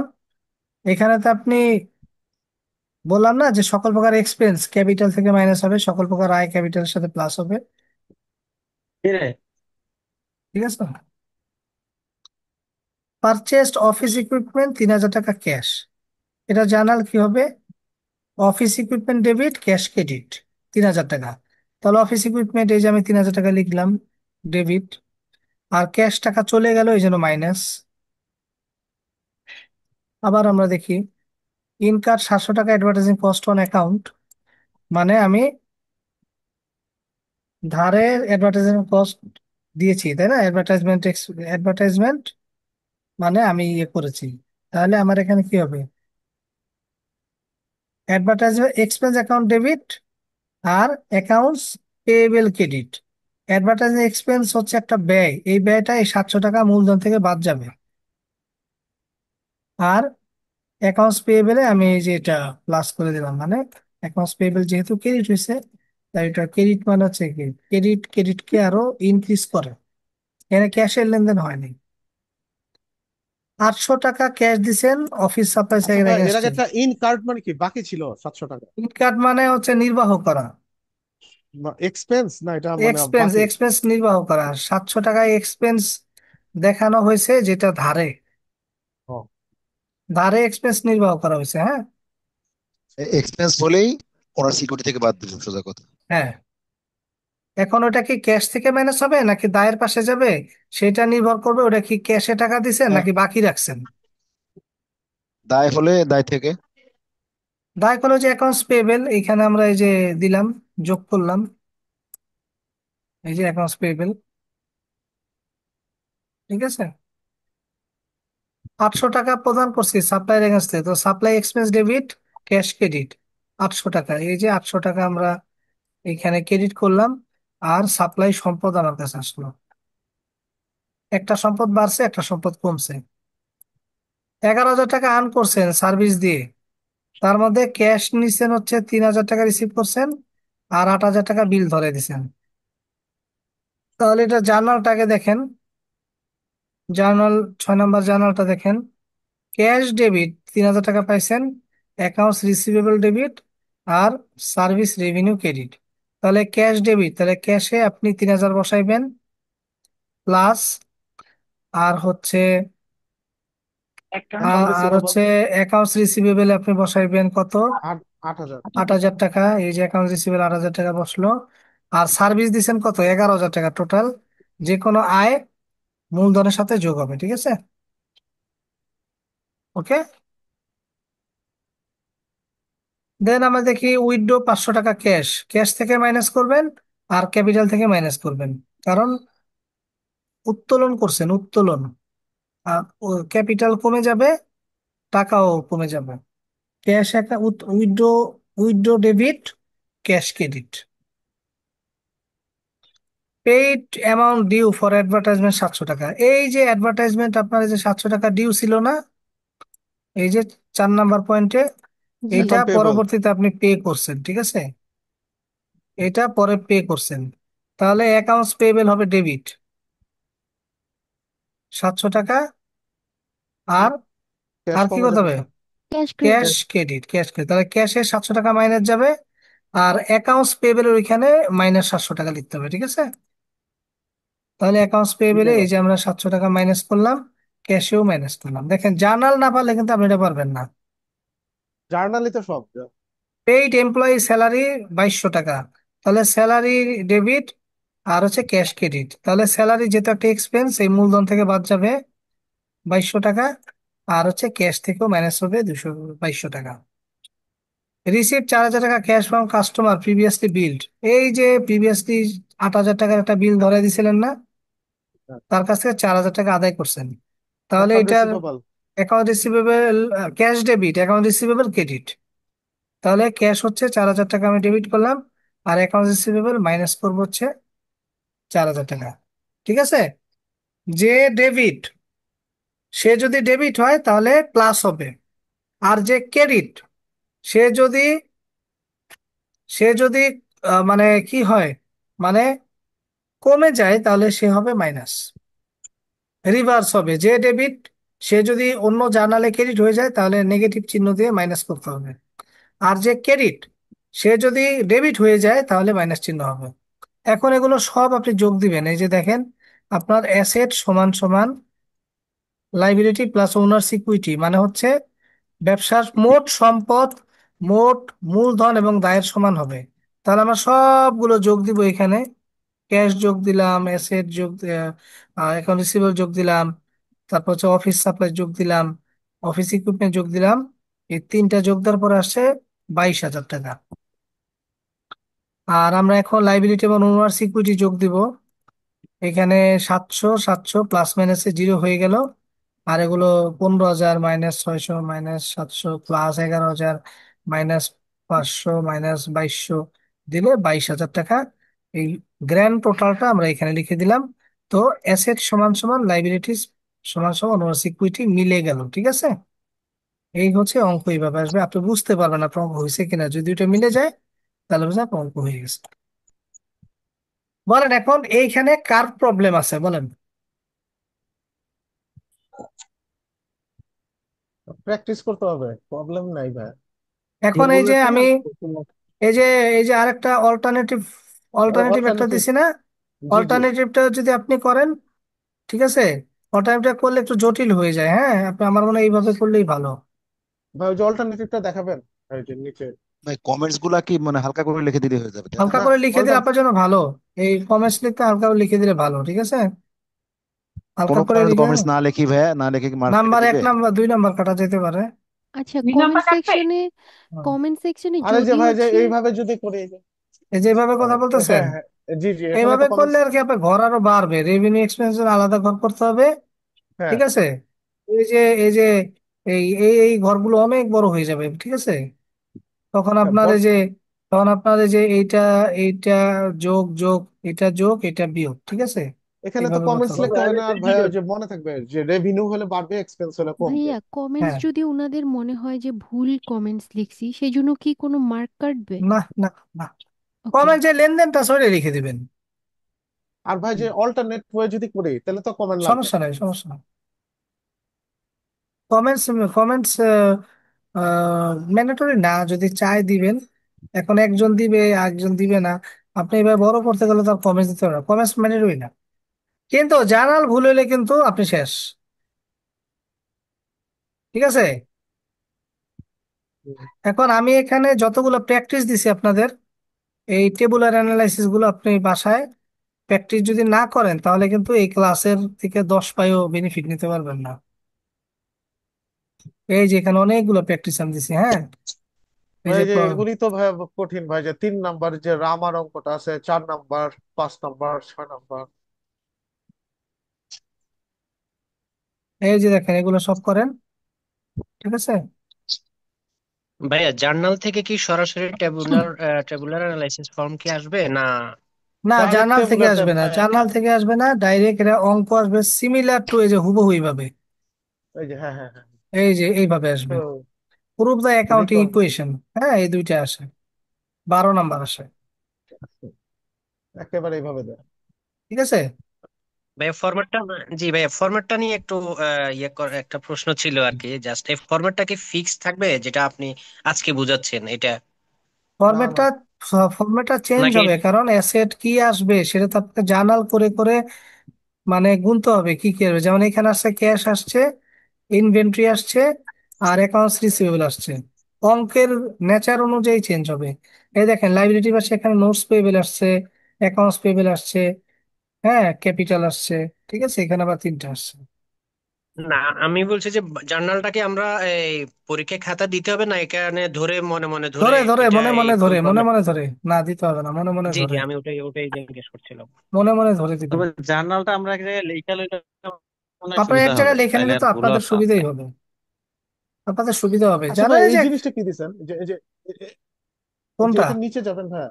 এখানে তো আপনি বললাম না যে সকল প্রকার এক্সপেন্স ক্যাপিটাল থেকে মাইনাস হবে, সকল প্রকার আয় ক্যাপিটালের সাথে প্লাস হবে, ঠিক আছে। পারচেসড অফিস ইকুইপমেন্ট 3,000 টাকা ক্যাশ। এটা জার্নাল কি হবে, office equipment debit cash credit 3,000 টাকা। তাহলে অফিস ইকুইপমেন্ট এই যে আমি 3,000 টাকা লিখলাম ডেবিট, আর ক্যাশ টাকা চলে গেল এই জন্য মাইনাস। আবার আমরা দেখি ইনকার 700 টাকা অ্যাডভার্টাইজিং কস্ট অন অ্যাকাউন্ট, মানে আমি ধারে অ্যাডভার্টাইজিং কস্ট দিয়েছি, তাই না। অ্যাডভার্টাইজমেন্ট মানে আমি ইয়ে করেছি। তাহলে আমার এখানে কি হবে, অ্যাডভার্টাইজমেন্ট এক্সপেন্স অ্যাকাউন্ট ডেবিট আর accounts payable credit. Advertising expense হচ্ছে একটা ব্যয়, এই ব্যয়টা এই 700 টাকা মূলধন থেকে বাদ যাবে। আর অ্যাকাউন্টস পেয়েবলে আমি এই যে এটা প্লাস করে দিলাম, মানে অ্যাকাউন্টস পেয়েবল যেহেতু ক্রেডিট হয়েছে, তাই এটা ক্রেডিট মানে হচ্ছে কি, ক্রেডিটকে আরো ইনক্রিজ করে, এখানে ক্যাশের লেনদেন হয়নি। 800 টাকা ক্যাশ দিছেন অফিস সাপ্লাইস আচ্ছা এর ভাই, এর আগে এগেনস্টে। একটা ইন কার্ড মানে কি বাকি ছিল 700 টাকা? ইনকাট মানে হচ্ছে নির্বাহ করা, এক্সপেন্স না, এটা মানে এক্সপেন্স বাকি? এক্সপেন্স নির্বাহ করা। 700 টাকায় এক্সপেন্স দেখানো হয়েছে যেটা ধারে, ও, ধারে এক্সপেন্স নির্বাহ করা হয়েছে, হ্যাঁ। এক্সপেন্স হলেই ওনার সিকিউরিটি থেকে বাদ দিবেন, সোজা কথা। হ্যাঁ, এখন ওটা কি ক্যাশ থেকে মাইনাস হবে নাকি দায়ের পাশে যাবে, সেটা নির্ভর করবে ওটা কি ক্যাশে টাকা দিছেন হ্যাঁ। নাকি বাকি রাখছেন। দায় হলে দায় থেকে। দায় করো যে অ্যাকাউন্টস পেয়েবেল, এখানে আমরা এই যে দিলাম, যোগ করলাম, এই যে অ্যাকাউন্টস পেয়েবেল, ঠিক আছে। 800 টাকা প্রদান করছি সাপ্লাইয়ের এগেনস্টে, তো supply expense debit cash credit 800 টাকা, এই যে 800 টাকা আমরা এখানে ক্রেডিট করলাম। আর সাপ্লাই সম্পদ আমার কাছে আসলো, একটা সম্পদ বাড়ছে একটা সম্পদ কমছে। 11,000 টাকা আর্ন করছেন সার্ভিস দিয়ে, তার মধ্যে ক্যাশ নিছেন হচ্ছে 3,000 টাকা রিসিভ করছেন, আর 8,000 টাকা বিল ধরে দিছেন। তাহলে এটা জার্নালটাকে দেখেন, জার্নাল 6 নম্বর জার্নালটা দেখেন। ক্যাশ ডেবিট 3,000 টাকা পাইছেন, অ্যাকাউন্টস রিসিভেবল ডেবিট আর সার্ভিস রেভিনিউ ক্রেডিট। তাহলে ক্যাশ ডেবিট, তাহলে ক্যাশে আপনি 3,000 বসাইবেন, প্লাস আর হচ্ছে অ্যাকাউন্ট আর হচ্ছে অ্যাকাউন্টস রিসিভেবল আপনি বসাইবেন কত, 8,000। 8,000 টাকা। এই যে অ্যাকাউন্টস রিসিভেবল 8,000 টাকা বসলো। আর সার্ভিস দিচ্ছেন কত, 11,000 টাকা টোটাল। যে কোনো আয় মূলধনের সাথে যোগ হবে, ঠিক আছে। ওকে। দেন আমরা দেখি উইথড্র 500 টাকা ক্যাশ, ক্যাশ থেকে মাইনাস করবেন আর ক্যাপিটাল থেকে মাইনাস করবেন, কারণ উত্তোলন করছেন, উত্তোলন। আর ক্যাপিটাল কমে যাবে, টাকাও কমে যাবে। ক্যাশ একটা withdraw, withdraw debit cash credit. Paid amount due for advertisement 700 টাকা। এই যে অ্যাডভার্টাইজমেন্ট আপনার এই যে 700 টাকা ডিউ ছিল না, এই যে 4 নম্বর পয়েন্টে, জি। এইটা অ্যাকাউন্ট পেয়েবল। পরবর্তীতে আপনি পে করছেন, ঠিক আছে। এটা পরে পে করছেন, তাহলে অ্যাকাউন্টস পেয়েবল হবে ডেবিট 700 টাকা। আর ক্যাশ আর কি কমে করতে যাবে হবে, sir. Cash cash credit. Credit, cash credit. তাহলে ক্যাশে 700 টাকা মাইনাস যাবে, আর অ্যাকাউন্টস পেয়েবল ওইখানে -700 টাকা লিখতে হবে, ঠিক আছে। তাহলে অ্যাকাউন্টস পেয়েবলে বুঝে এই যে গেছে। আমরা 700 টাকা মাইনাস করলাম, ক্যাশেও মাইনাস করলাম। দেখেন জার্নাল না পারলে কিন্তু আপনি এটা পারবেন না। জার্নালি তো সব। পেইড এমপ্লয়ি স্যালারি 2,200 টাকা, তাহলে স্যালারি ডেবিট আর হচ্ছে ক্যাশ ক্রেডিট। তাহলে স্যালারি যেহেতু একটা এক্সপেন্স, এই মূলধন থেকে বাদ যাবে 2200 টাকা, আর হচ্ছে ক্যাশ থেকেও মাইনাস হবে 2200 টাকা। রিসিভ 4000 টাকা cash from customer previously build. এই যে প্রিভিয়াসলি 8000 টাকার একটা বিল ধরে দিছিলেন না, তার কাছ থেকে 4000 টাকা আদায় করছেন। তাহলে অ্যাকাউন্ট এটার receivable. Account receivable, cash debit, account receivable credit. তাহলে ক্যাশ হচ্ছে 4000 টাকা আমি ডেবিট করলাম, আর অ্যাকাউন্ট রিসিভেবল মাইনাস করবো হচ্ছে 4000 টাকা। ঠিক আছে। যে ডেবিট, সে যদি ডেবিট হয় তাহলে প্লাস হবে, আর যে ক্রেডিট, সে যদি সে যদি মানে কি হয়, মানে কমে যায়, তাহলে সে হবে মাইনাস। রিভার্স হবে, যে ডেবিট সে যদি অন্য জার্নালে ক্রেডিট হয়ে যায় তাহলে নেগেটিভ চিহ্ন দিয়ে মাইনাস করতে হবে। আর যে ক্রেডিট, সে যদি ডেবিট হয়ে যায় তাহলে মাইনাস চিহ্ন হবে। এখন এগুলো সব আপনি যোগ দিবেন। এই যে দেখেন, আপনার অ্যাসেট সমান সমান লাইবিলিটি প্লাস ওনার্স ইকুইটি, মানে হচ্ছে ব্যবসার মোট সম্পদ, মোট মূলধন এবং দায়ের সমান হবে। তাহলে আমরা সবগুলো যোগ দিব এখানে। ক্যাশ যোগ দিলাম, অ্যাসেট যোগ, অ্যাকাউন্ট রিসিভেবল যোগ দিলাম, তারপর হচ্ছে অফিস সাপ্লাই যোগ দিলাম, অফিস ইকুইপমেন্ট যোগ দিলাম। এই তিনটা যোগ দেওয়ার পরে আসছে 22,000 টাকা। আর আমরা এখন লাইবিলিটি এবং ওনার্স ইকুইটি যোগ দিব। এখানে 700 700 প্লাস মাইনাসে 0 হয়ে গেল। আর এগুলো 15,000 minus 600 minus 700 plus 11,000 minus 500 minus 2200 দিলে 22,000 টাকা। এই গ্র্যান্ড টোটালটা আমরা এখানে লিখে দিলাম। তো অ্যাসেট সমান সমান লাইবিলিটিস সমান সমান ওনার্স ইকুইটি মিলে গেল। ঠিক আছে। এই হচ্ছে অঙ্ক, এইভাবে আসবে। আপনি বুঝতে পারবেন আপনার অঙ্ক হয়েছে কিনা। যদি দুইটা মিলে যায় তাহলে বুঝলেন আপনার অঙ্ক হয়ে গেছে। বলেন এখন এইখানে কার প্রবলেম আছে বলেন। প্র্যাকটিস করতে হবে, প্রবলেম নাই ভাই। এখন এই যে বলেছেন আমি, আর এই যে এই যে আরেকটা অল্টারনেটিভ, অল্টারনেটিভ একটা অল্টারনেটিভ। দিছি না, জি জি অল্টারনেটিভটা যদি আপনি করেন, ঠিক আছে, অল্টারনেটিভটা করলে একটু জটিল হয়ে যায়। হ্যাঁ, আপনি আমার মনে হয় এইভাবে করলেই ভালো। ভাই, ওই যে অল্টারনেটিভটা দেখাবেন, এই যে নিচে। ভাই কমেন্টস গুলা কি মানে হালকা করে লিখে দিলে হয়ে যাবে তাই না? হালকা না, করে লিখে দিলে অল্টার আপনার জন্য ভালো। এই কমেন্টস লিখতে হালকা করে লিখে দিলে ভালো। ঠিক আছে, হালকা কোনো করে কারণে লিখে, কমেন্টস না লিখি ভাইয়া, না লিখে কি মার্ক কেটে নাম্বার এক দিবে? নাম্বার 2 নাম্বার কাটা যেতে পারে। আচ্ছা, 2 নম্বর কাটবে। হুম। কমেন্ট সেকশনে আরে যে যদি ভাই, যে হচ্ছে এইভাবে যদি করি, এই যে এই যে এইভাবে কথা বলতেছেন, হ্যাঁ হ্যাঁ, জি জি, এখানে এইভাবে তো করলে কমেন্টস। আর কি আপনার ঘর আরো বাড়বে, রেভিনিউ এক্সপেন্সের আলাদা ঘর করতে হবে। হ্যাঁ ঠিক আছে। এই যে এই ঘরগুলো অনেক বড় হয়ে যাবে। ঠিক আছে। তখন হ্যাঁ, আপনার এই যে, তখন আপনার এই যে এইটা, এইটা যোগ যোগ, এটা যোগ, এটা বিয়োগ। ঠিক আছে। এখানে তো এইভাবে করতে কমেন্টস হবে। লিখতে হয় না। আর ভাই, ওই যে মনে থাকবে যে রেভিনিউ হলে বাড়বে, এক্সপেন্স হলে কমবে। ভাইয়া কমেন্টস হ্যাঁ। যদি ওনাদের মনে হয় যে ভুল কমেন্টস লিখছি সেই জন্য কি কোনো মার্ক কাটবে? না না না, ওকে। কমেন্ট যে লেনদেনটা সরে লিখে দিবেন। আর ভাই, যে অল্টারনেট ওয়ে যদি করি তাহলে তো কমেন্ট লাগবে সমস্যা না। নাই, সমস্যা নাই। কমেন্টস কমেন্টস ম্যান্ডেটরি না, যদি চাই দিবেন। এখন একজন দিবে, একজন দিবে না। আপনি এবার বড় করতে গেলে তার কমেন্টস দিতে হবে না, কমেন্টস ম্যান্ডেটরি না। কিন্তু জার্নাল ভুল হইলে কিন্তু আপনি শেষ। ঠিক আছে। হুম। এখন আমি এখানে যতগুলো প্র্যাকটিস দিছি আপনাদের, এই টেবুলার অ্যানালাইসিস গুলো আপনি বাসায় প্র্যাকটিস যদি না করেন তাহলে কিন্তু এই ক্লাসের থেকে 10 পাইও বেনিফিট নিতে পারবেন না। এই যে এখানে অনেকগুলো প্র্যাকটিস আমি দিছি। হ্যাঁ, এই ভাই, যে যে এগুলি তো ভাই কঠিন ভাই, যে 3 নাম্বার যে রামার অঙ্কটা আছে, 4 নাম্বার, 5 নাম্বার, 6 নাম্বার। এই যে দেখেন এগুলো সব করেন। ঠিক আছে। ভাইয়া জার্নাল থেকে কি সরাসরি টেবুলার অ্যানালাইসিস ফর্ম কি আসবে না? না, ডাইরেক্ট জার্নাল থেকে টেবুলাতে আসবে না, ভাই। জার্নাল থেকে আসবে না, ডাইরেক্ট এটা অঙ্ক আসবে সিমিলার টু, এই যে হুবহু ভাবে। এই যে হ্যাঁ হ্যাঁ হ্যাঁ। এই যে এইভাবে তো আসবে, প্রুফ দ্য অ্যাকাউন্টিং রিকন, ইকুয়েশন। হ্যাঁ, এই দুইটা আসে, 12 নাম্বার আসে। একেবারে এইভাবে দেয়। ঠিক আছে। ভাইয়া ফরম্যাটটা, জি ভাইয়া ফরম্যাটটা নিয়ে একটু একটা প্রশ্ন ছিল আর কি। জাস্ট এই ফরম্যাটটা কি ফিক্স থাকবে যেটা আপনি আজকে বুঝাচ্ছেন এটা, না না, ফরম্যাটটা ফরম্যাটটা চেঞ্জ নাকি? হবে, কারণ অ্যাসেট কি আসবে সেটা তো আপনাকে জার্নাল করে করে মানে গুনতে হবে কি কি আসবে। যেমন এখানে আসছে ক্যাশ আসছে, ইনভেন্টরি আসছে, আর অ্যাকাউন্টস রিসিভেবল আসছে। অঙ্কের নেচার অনুযায়ী চেঞ্জ হবে। এই দেখেন লাইবিলিটি পাশে এখানে নোটস পেয়েবল আসছে, অ্যাকাউন্টস পেয়েবল আসছে, হ্যাঁ ক্যাপিটাল আসছে, ঠিক আছে, এখানে আবার তিনটা আসছে। না, আমি বলছি যে জার্নালটাকে আমরা এই পরীক্ষায় খাতা দিতে হবে না, এখানে ধরে মনে মনে ধরে ধরে ধরে এটা মনে এই মনে ফুল ধরে মনে ফরম্যাট। মনে ধরে, না দিতে হবে না, মনে মনে জি জি, ধরে, আমি ওটাই ওটাই জিজ্ঞেস করছিলাম। মনে মনে ধরে দিবেন। তবে জার্নালটা আমরা এক জায়গায় লেখা লইলে মনে হয় আপনার এক সুবিধা হবে, জায়গায় লিখে তাইলে নিলে আর তো ভুল আপনাদের হওয়ার চান্স সুবিধাই নাই। হবে, আপনাদের সুবিধা হবে, আচ্ছা জানো ভাই, এই এই যে জিনিসটা কি দিছেন? এই যে কোনটা, একটু নিচে যাবেন ভাই।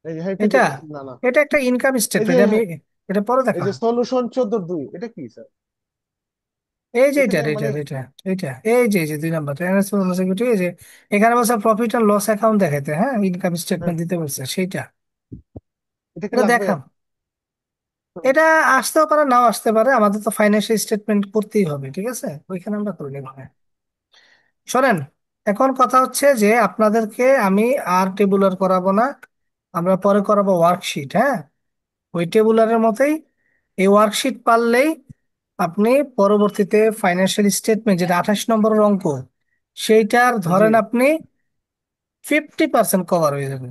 এই যে হ্যাঁ, একটু এটা না না, এটা একটা ইনকাম এই যে স্টেটমেন্ট, আমি এটা পরে এই দেখা। যে সলিউশন 14-2, এটা কি স্যার? এই যে এটা এখানে এটা মানে এটা এটা এই যে 2 নাম্বার, এই যে এখানে বলছে প্রফিট অ্যান্ড লস অ্যাকাউন্ট দেখাইতে, হ্যাঁ ইনকাম হ্যাঁ, স্টেটমেন্ট দিতে বলছে সেইটা, এটা কি এটা লাগবে? দেখাম। এটা আসতেও পারে নাও আসতে পারে, আমাদের তো ফাইন্যান্সিয়াল স্টেটমেন্ট করতেই হবে, ঠিক আছে, ওইখানে আমরা করে নিব। শোনেন, এখন কথা হচ্ছে যে আপনাদেরকে আমি আর টেবুলার করাবো না, আমরা পরে করাবো ওয়ার্কশিট, হ্যাঁ ওই টেবুলারের মতোই। এই ওয়ার্কশিট পারলেই আপনি পরবর্তীতে ফাইন্যান্সিয়াল স্টেটমেন্ট, যেটা 28 নম্বরের অঙ্ক, সেইটার জি, ধরেন আপনি 50% কভার হয়ে যাবে।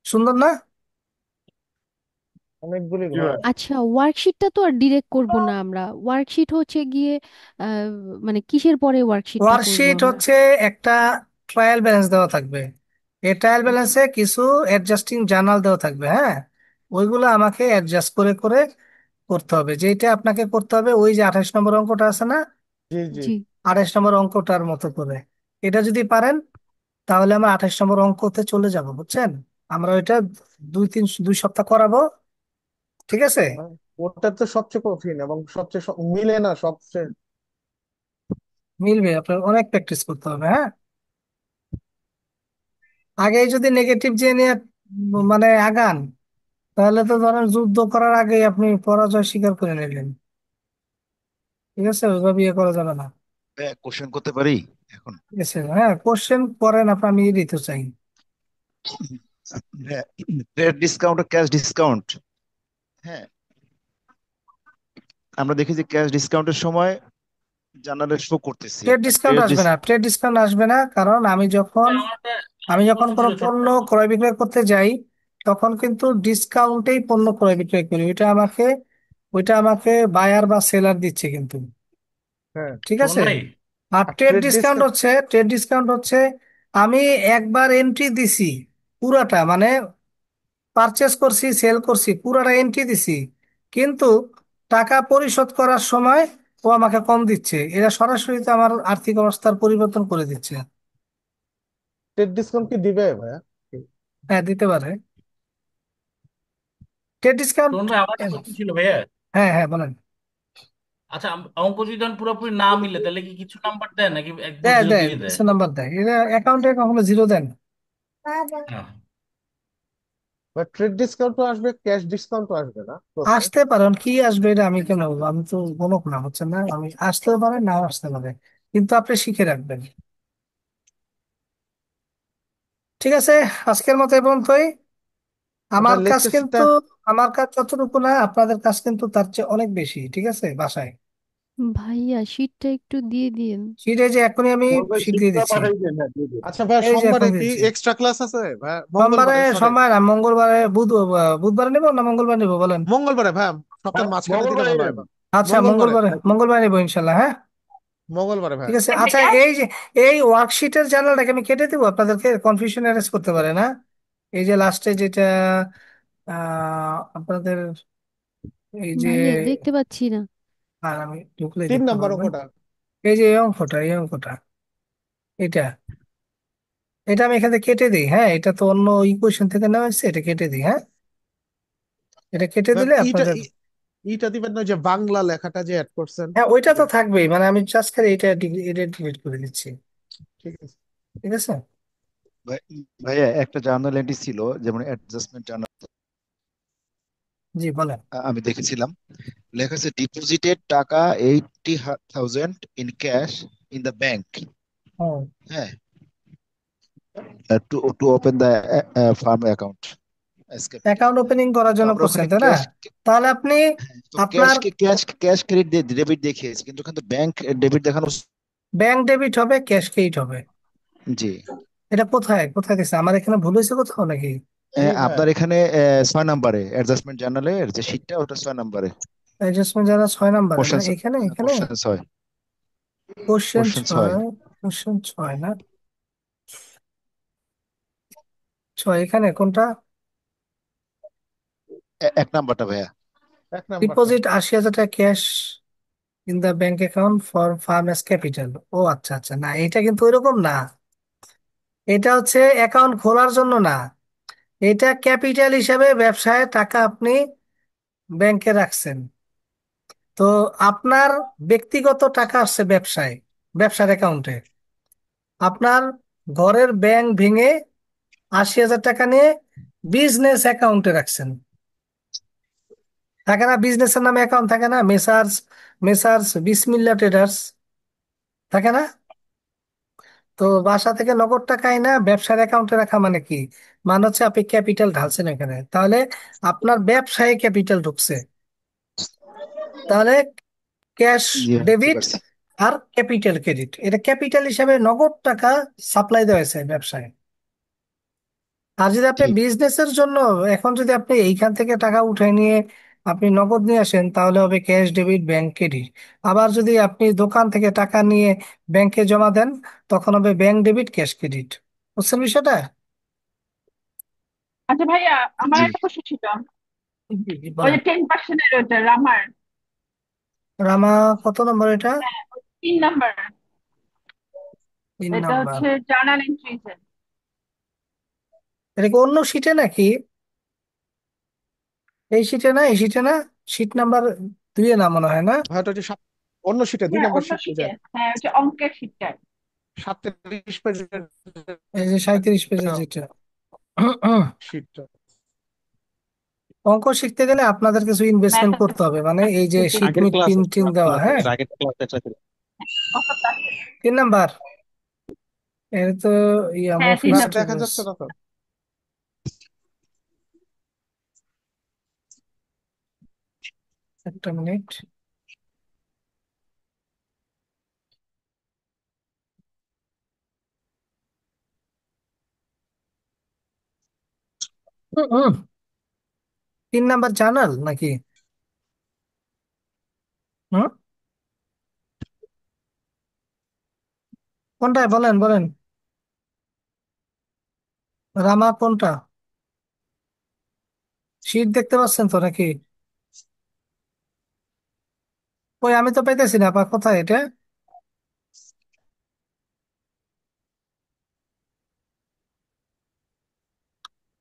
সুন্দর না? অনেকগুলি জি ঘর। ভাই। আচ্ছা, ওয়ার্কশিটটা তো আর ডিরেক্ট করব না আমরা। ওয়ার্কশিট হচ্ছে গিয়ে আহ, মানে কিসের পরে ওয়ার্কশিটটা করব ওয়ার্কশিট আমরা? হচ্ছে একটা ট্রায়াল ব্যালেন্স দেওয়া থাকবে, এই ট্রায়াল ব্যালেন্সে কিছু অ্যাডজাস্টিং জার্নাল দেওয়া থাকবে, হ্যাঁ ওইগুলো আমাকে অ্যাডজাস্ট করে করে করতে হবে। যেটা আপনাকে করতে হবে ওই যে 28 নম্বর অঙ্কটা আছে না, জি জি। জি। 28 নম্বর অঙ্কটার মতো করে, এটা যদি পারেন তাহলে আমরা 28 নম্বর অঙ্কতে চলে যাব, বুঝছেন। আমরা ওইটা 2 সপ্তাহ করাবো, ঠিক আছে। ওটা তো সবচেয়ে কঠিন এবং সবচেয়ে মিলে না সবচেয়ে। মিলবে, আপনার অনেক প্র্যাকটিস করতে হবে, হ্যাঁ। আগে যদি নেগেটিভ যে নিয়ে মানে আগান, তাহলে তো ধরেন যুদ্ধ করার আগেই আপনি পরাজয় স্বীকার করে নিলেন, ঠিক আছে, ওইভাবে ইয়ে করা যাবে না। কোশ্চেন করতে পারি এখন? ঠিক আছে, হ্যাঁ কোশ্চেন করেন, আপনার আমি দিতে চাই। ট্রেড ডিসকাউন্ট আর ক্যাশ ডিসকাউন্ট, হ্যাঁ আমরা দেখি যে ক্যাশ ডিসকাউন্টের সময় জার্নালে শো করতেছি ট্রেড আপনার ডিসকাউন্ট আসবে না, ট্রেড ডিসকাউন্ট আসবে না, কারণ আমি যখন কোনো পণ্য ক্রয় বিক্রয় করতে যাই, তখন কিন্তু ডিসকাউন্টেই পণ্য ক্রয় বিক্রয় করি, ওইটা আমাকে বায়ার বা সেলার দিচ্ছে কিন্তু, হ্যাঁ, ঠিক সুমন আছে। ভাই। আর আর ট্রেড ডিসকাউন্ট হচ্ছে আমি একবার এন্ট্রি দিছি পুরাটা, মানে পারচেস করছি সেল করছি পুরাটা এন্ট্রি দিছি, কিন্তু টাকা পরিশোধ করার সময় ও আমাকে কম দিচ্ছে, এটা সরাসরি তো আমার আর্থিক অবস্থার পরিবর্তন করে দিচ্ছে। ট্রেড ডিসকাউন্ট কি দিবে ভাইয়া? হ্যাঁ দিতে পারে ট্রেড ডিসকাউন্ট। সুমন ভাই, আমার একটা প্রশ্ন ছিল ভাইয়া। হ্যাঁ হ্যাঁ বলেন। আচ্ছা, অঙ্ক যদি ধরেন পুরোপুরি না মিলে তাহলে কি কিছু নাম্বার দেয় নাকি একদম দেয় জিরো দেয় দিয়ে দেয়? কিছু নাম্বার দেয়, এটা অ্যাকাউন্টে কখনো জিরো দেন। হ্যাঁ। বা ট্রেড ডিসকাউন্টও আসবে, ক্যাশ ডিসকাউন্টও আসবে না প্রশ্নে? আসতে পারেন, কি আসবে এটা আমি কেন বলবো, আমি তো গণক না, হচ্ছে না, আমি আসতেও পারে নাও আসতে পারে, কিন্তু আপনি শিখে রাখবেন, ঠিক আছে। আজকের মতো এই পর্যন্তই। আমার আপনার কাজ লেকচারটা কিন্তু, আমার কাজ যতটুকু না আপনাদের কাজ কিন্তু তার চেয়ে অনেক বেশি, ঠিক আছে, বাসায় ভাইয়া শীটটা একটু দিয়ে দিন। সিটে যে এখনই আমি সুমন ভাই সিট দিয়ে শীটটা দিচ্ছি, পাঠাই দেন, হ্যাঁ দিয়ে দিন। আচ্ছা ভাইয়া, এই যে এখন সোমবারে কি দিচ্ছি। এক্সট্রা ক্লাস আছে ভাইয়া? সোমবারে, মঙ্গলবারে, সরি, সোমবার না, মঙ্গলবারে, বুধবারে নিবো না মঙ্গলবার নিবো বলেন। মঙ্গলবারে ভাইয়া, হ্যাঁ সপ্তাহের মাঝখানে দিলে মঙ্গলবারে ভালো হয় দেন। ভাই। আচ্ছা মঙ্গলবারে মঙ্গলবারে, মঙ্গলবারে নিবো ইনশাল্লাহ, হ্যাঁ মঙ্গলবারে ঠিক ভাইয়া। আছে। আচ্ছা এই যে এই ওয়ার্কশিটের জার্নালটাকে আমি কেটে দেবো, আপনাদেরকে কনফিউশন অ্যারেস্ট করতে পারে না। এই যে লাস্টে যেটা আপনাদের এই যে, ভাইয়া দেখতে পাচ্ছি না। আর আমি ঢুকলেই তিন দেখতে নাম্বার পারবেন, অঙ্কটা। এই যে এই অঙ্কটা এটা, এটা আমি এখান থেকে কেটে দিই, হ্যাঁ এটা তো অন্য ইকুয়েশন থেকে নেওয়া হয়েছে, এটা কেটে দিই, হ্যাঁ এটা কেটে ভাইয়া দিলে ইটা আপনাদের, ইটা দিবেন না, ওই যে বাংলা লেখাটা যে অ্যাড করছেন। হ্যাঁ ওইটা তো যে- থাকবেই, মানে আমি জাস্ট খালি এটা ডিলিট করে দিচ্ছি, ঠিক আছে। ঠিক আছে। ভাই- ভাইয়া একটা জার্নাল এন্ট্রি ছিল, যেমন অ্যাডজাস্টমেন্ট জার্নাল, জি বলেন। আমি দেখেছিলাম লেখা আছে ডিপোজিটেড টাকা 80,000 in cash in the bank, hmm, হ্যাঁ to to open the firm account SKP. Account opening করার তো জন্য আমরা করছেন ওখানে তাই না, ক্যাশ, তাহলে আপনি তো ক্যাশ আপনার ক্যাশ ক্যাশ ক্রেডিট ডেবিট দেখিয়েছে, কিন্তু ওখানে ব্যাংক ডেবিট দেখানো। ব্যাংক ডেবিট হবে, ক্যাশ ক্রেডিট হবে, জি। এটা কোথায় কোথায় দিচ্ছে, আমার এখানে ভুল হয়েছে কোথাও নাকি? জি ভাইয়া। আপনার এখানে 6 নম্বরে অ্যাডজাস্টমেন্ট জার্নালের যে শীটটা ওটা 6 নম্বরে, অ্যাডজাস্টমেন্ট যারা 6 নম্বরে না, কোশ্চেন এখানে এখানে কোশ্চেন 6, কোশ্চেন কোশ্চেন 6। ছয়। কোশ্চেন 6 না, 6 এখানে কোনটা? 1 নম্বরটা ভাইয়া। এক নাম্বারটা। ডিপোজিট 80,000 টাকা cash in the bank account for firm S capital. ও আচ্ছা আচ্ছা, না এটা কিন্তু ওইরকম না। এটা হচ্ছে অ্যাকাউন্ট খোলার জন্য না, এটা ক্যাপিটাল হিসাবে ব্যবসায় টাকা আপনি ব্যাংকে রাখছেন। তো আপনার ব্যক্তিগত টাকা আসছে ব্যবসায়, ব্যবসার অ্যাকাউন্টে। আপনার ঘরের ব্যাংক ভেঙে 80,000 টাকা নিয়ে বিজনেস অ্যাকাউন্টে রাখছেন। থাকে না বিজনেসের নামে অ্যাকাউন্ট থাকে না, মেসার্স মেসার্স বিসমিল্লা ট্রেডার্স, থাকে না? তো বাসা থেকে নগদ টাকা না ব্যবসার অ্যাকাউন্টে রাখা মানে কি? মানে হচ্ছে আপনি ক্যাপিটাল ঢালছেন এখানে, তাহলে আপনার ব্যবসায় ক্যাপিটাল ঢুকছে। তাহলে ক্যাশ জি ভাই, বুঝতে ডেবিট পারছি। আর ক্যাপিটাল ক্রেডিট, এটা ক্যাপিটাল হিসাবে নগদ টাকা সাপ্লাই দেওয়া হয়েছে ব্যবসায়। আর যদি আপনি ঠিক। বিজনেসের জন্য এখন যদি আপনি এইখান থেকে টাকা উঠাই নিয়ে আপনি নগদ নিয়ে আসেন, তাহলে হবে ক্যাশ ডেবিট ব্যাংক ক্রেডিট। আবার যদি আপনি দোকান থেকে টাকা নিয়ে ব্যাংকে জমা দেন, তখন হবে ব্যাংক ডেবিট ক্যাশ ক্রেডিট। বুঝছেন বিষয়টা? আচ্ছা ভাইয়া, আমার জি। একটা প্রশ্ন ছিল। জি, জি, ওই বলেন। যে 10%-এর ওটা রামার, রামা কত নম্বর এটা? হ্যাঁ, 3 নাম্বার। এটা3 নম্বর। হচ্ছে জার্নাল এন্ট্রিজ। এটা কি অন্য শিটে নাকি? এই শিটে না, এই শিটে না, শিট নাম্বার 2-এ না মনে হয় না? ভাইয়া ওটা হচ্ছে অন্য শিটে, দুই হ্যাঁ, নাম্বার অন্য শিট যে শিটে, হ্যাঁ, ওই যে অঙ্কের শিটটা। 37 পেজের এই যে 37 পেজের যেটা। শিটটা। অঙ্ক শিখতে গেলে আপনাদের কিছু ইনভেস্টমেন্ট করতে হবে, মানে এই যে ম্যাথমেটিক্স। শীট আগের মিট ক্লাসে, পিন টিন দেওয়া। হ্যাঁ, আগের ক্লাসে 3 নাম্বার। এর তো ইয়া হ্যাঁ, তিন মফিস ভাইয়া নাম্বার। দেখা ট্রেডার্স। যাচ্ছে না তো। একটা মিনিট। হুম, হুম। 3 নাম্বার জার্নাল নাকি? হুম, কোনটায় বলেন বলেন। রামা কোনটা? শীট দেখতে পাচ্ছেন তো নাকি? ওই আমি তো পাইতেছি না, আপা কোথায় এটা?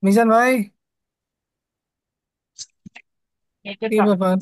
মিজান ভাই, এটা কি তো ব্যাপার?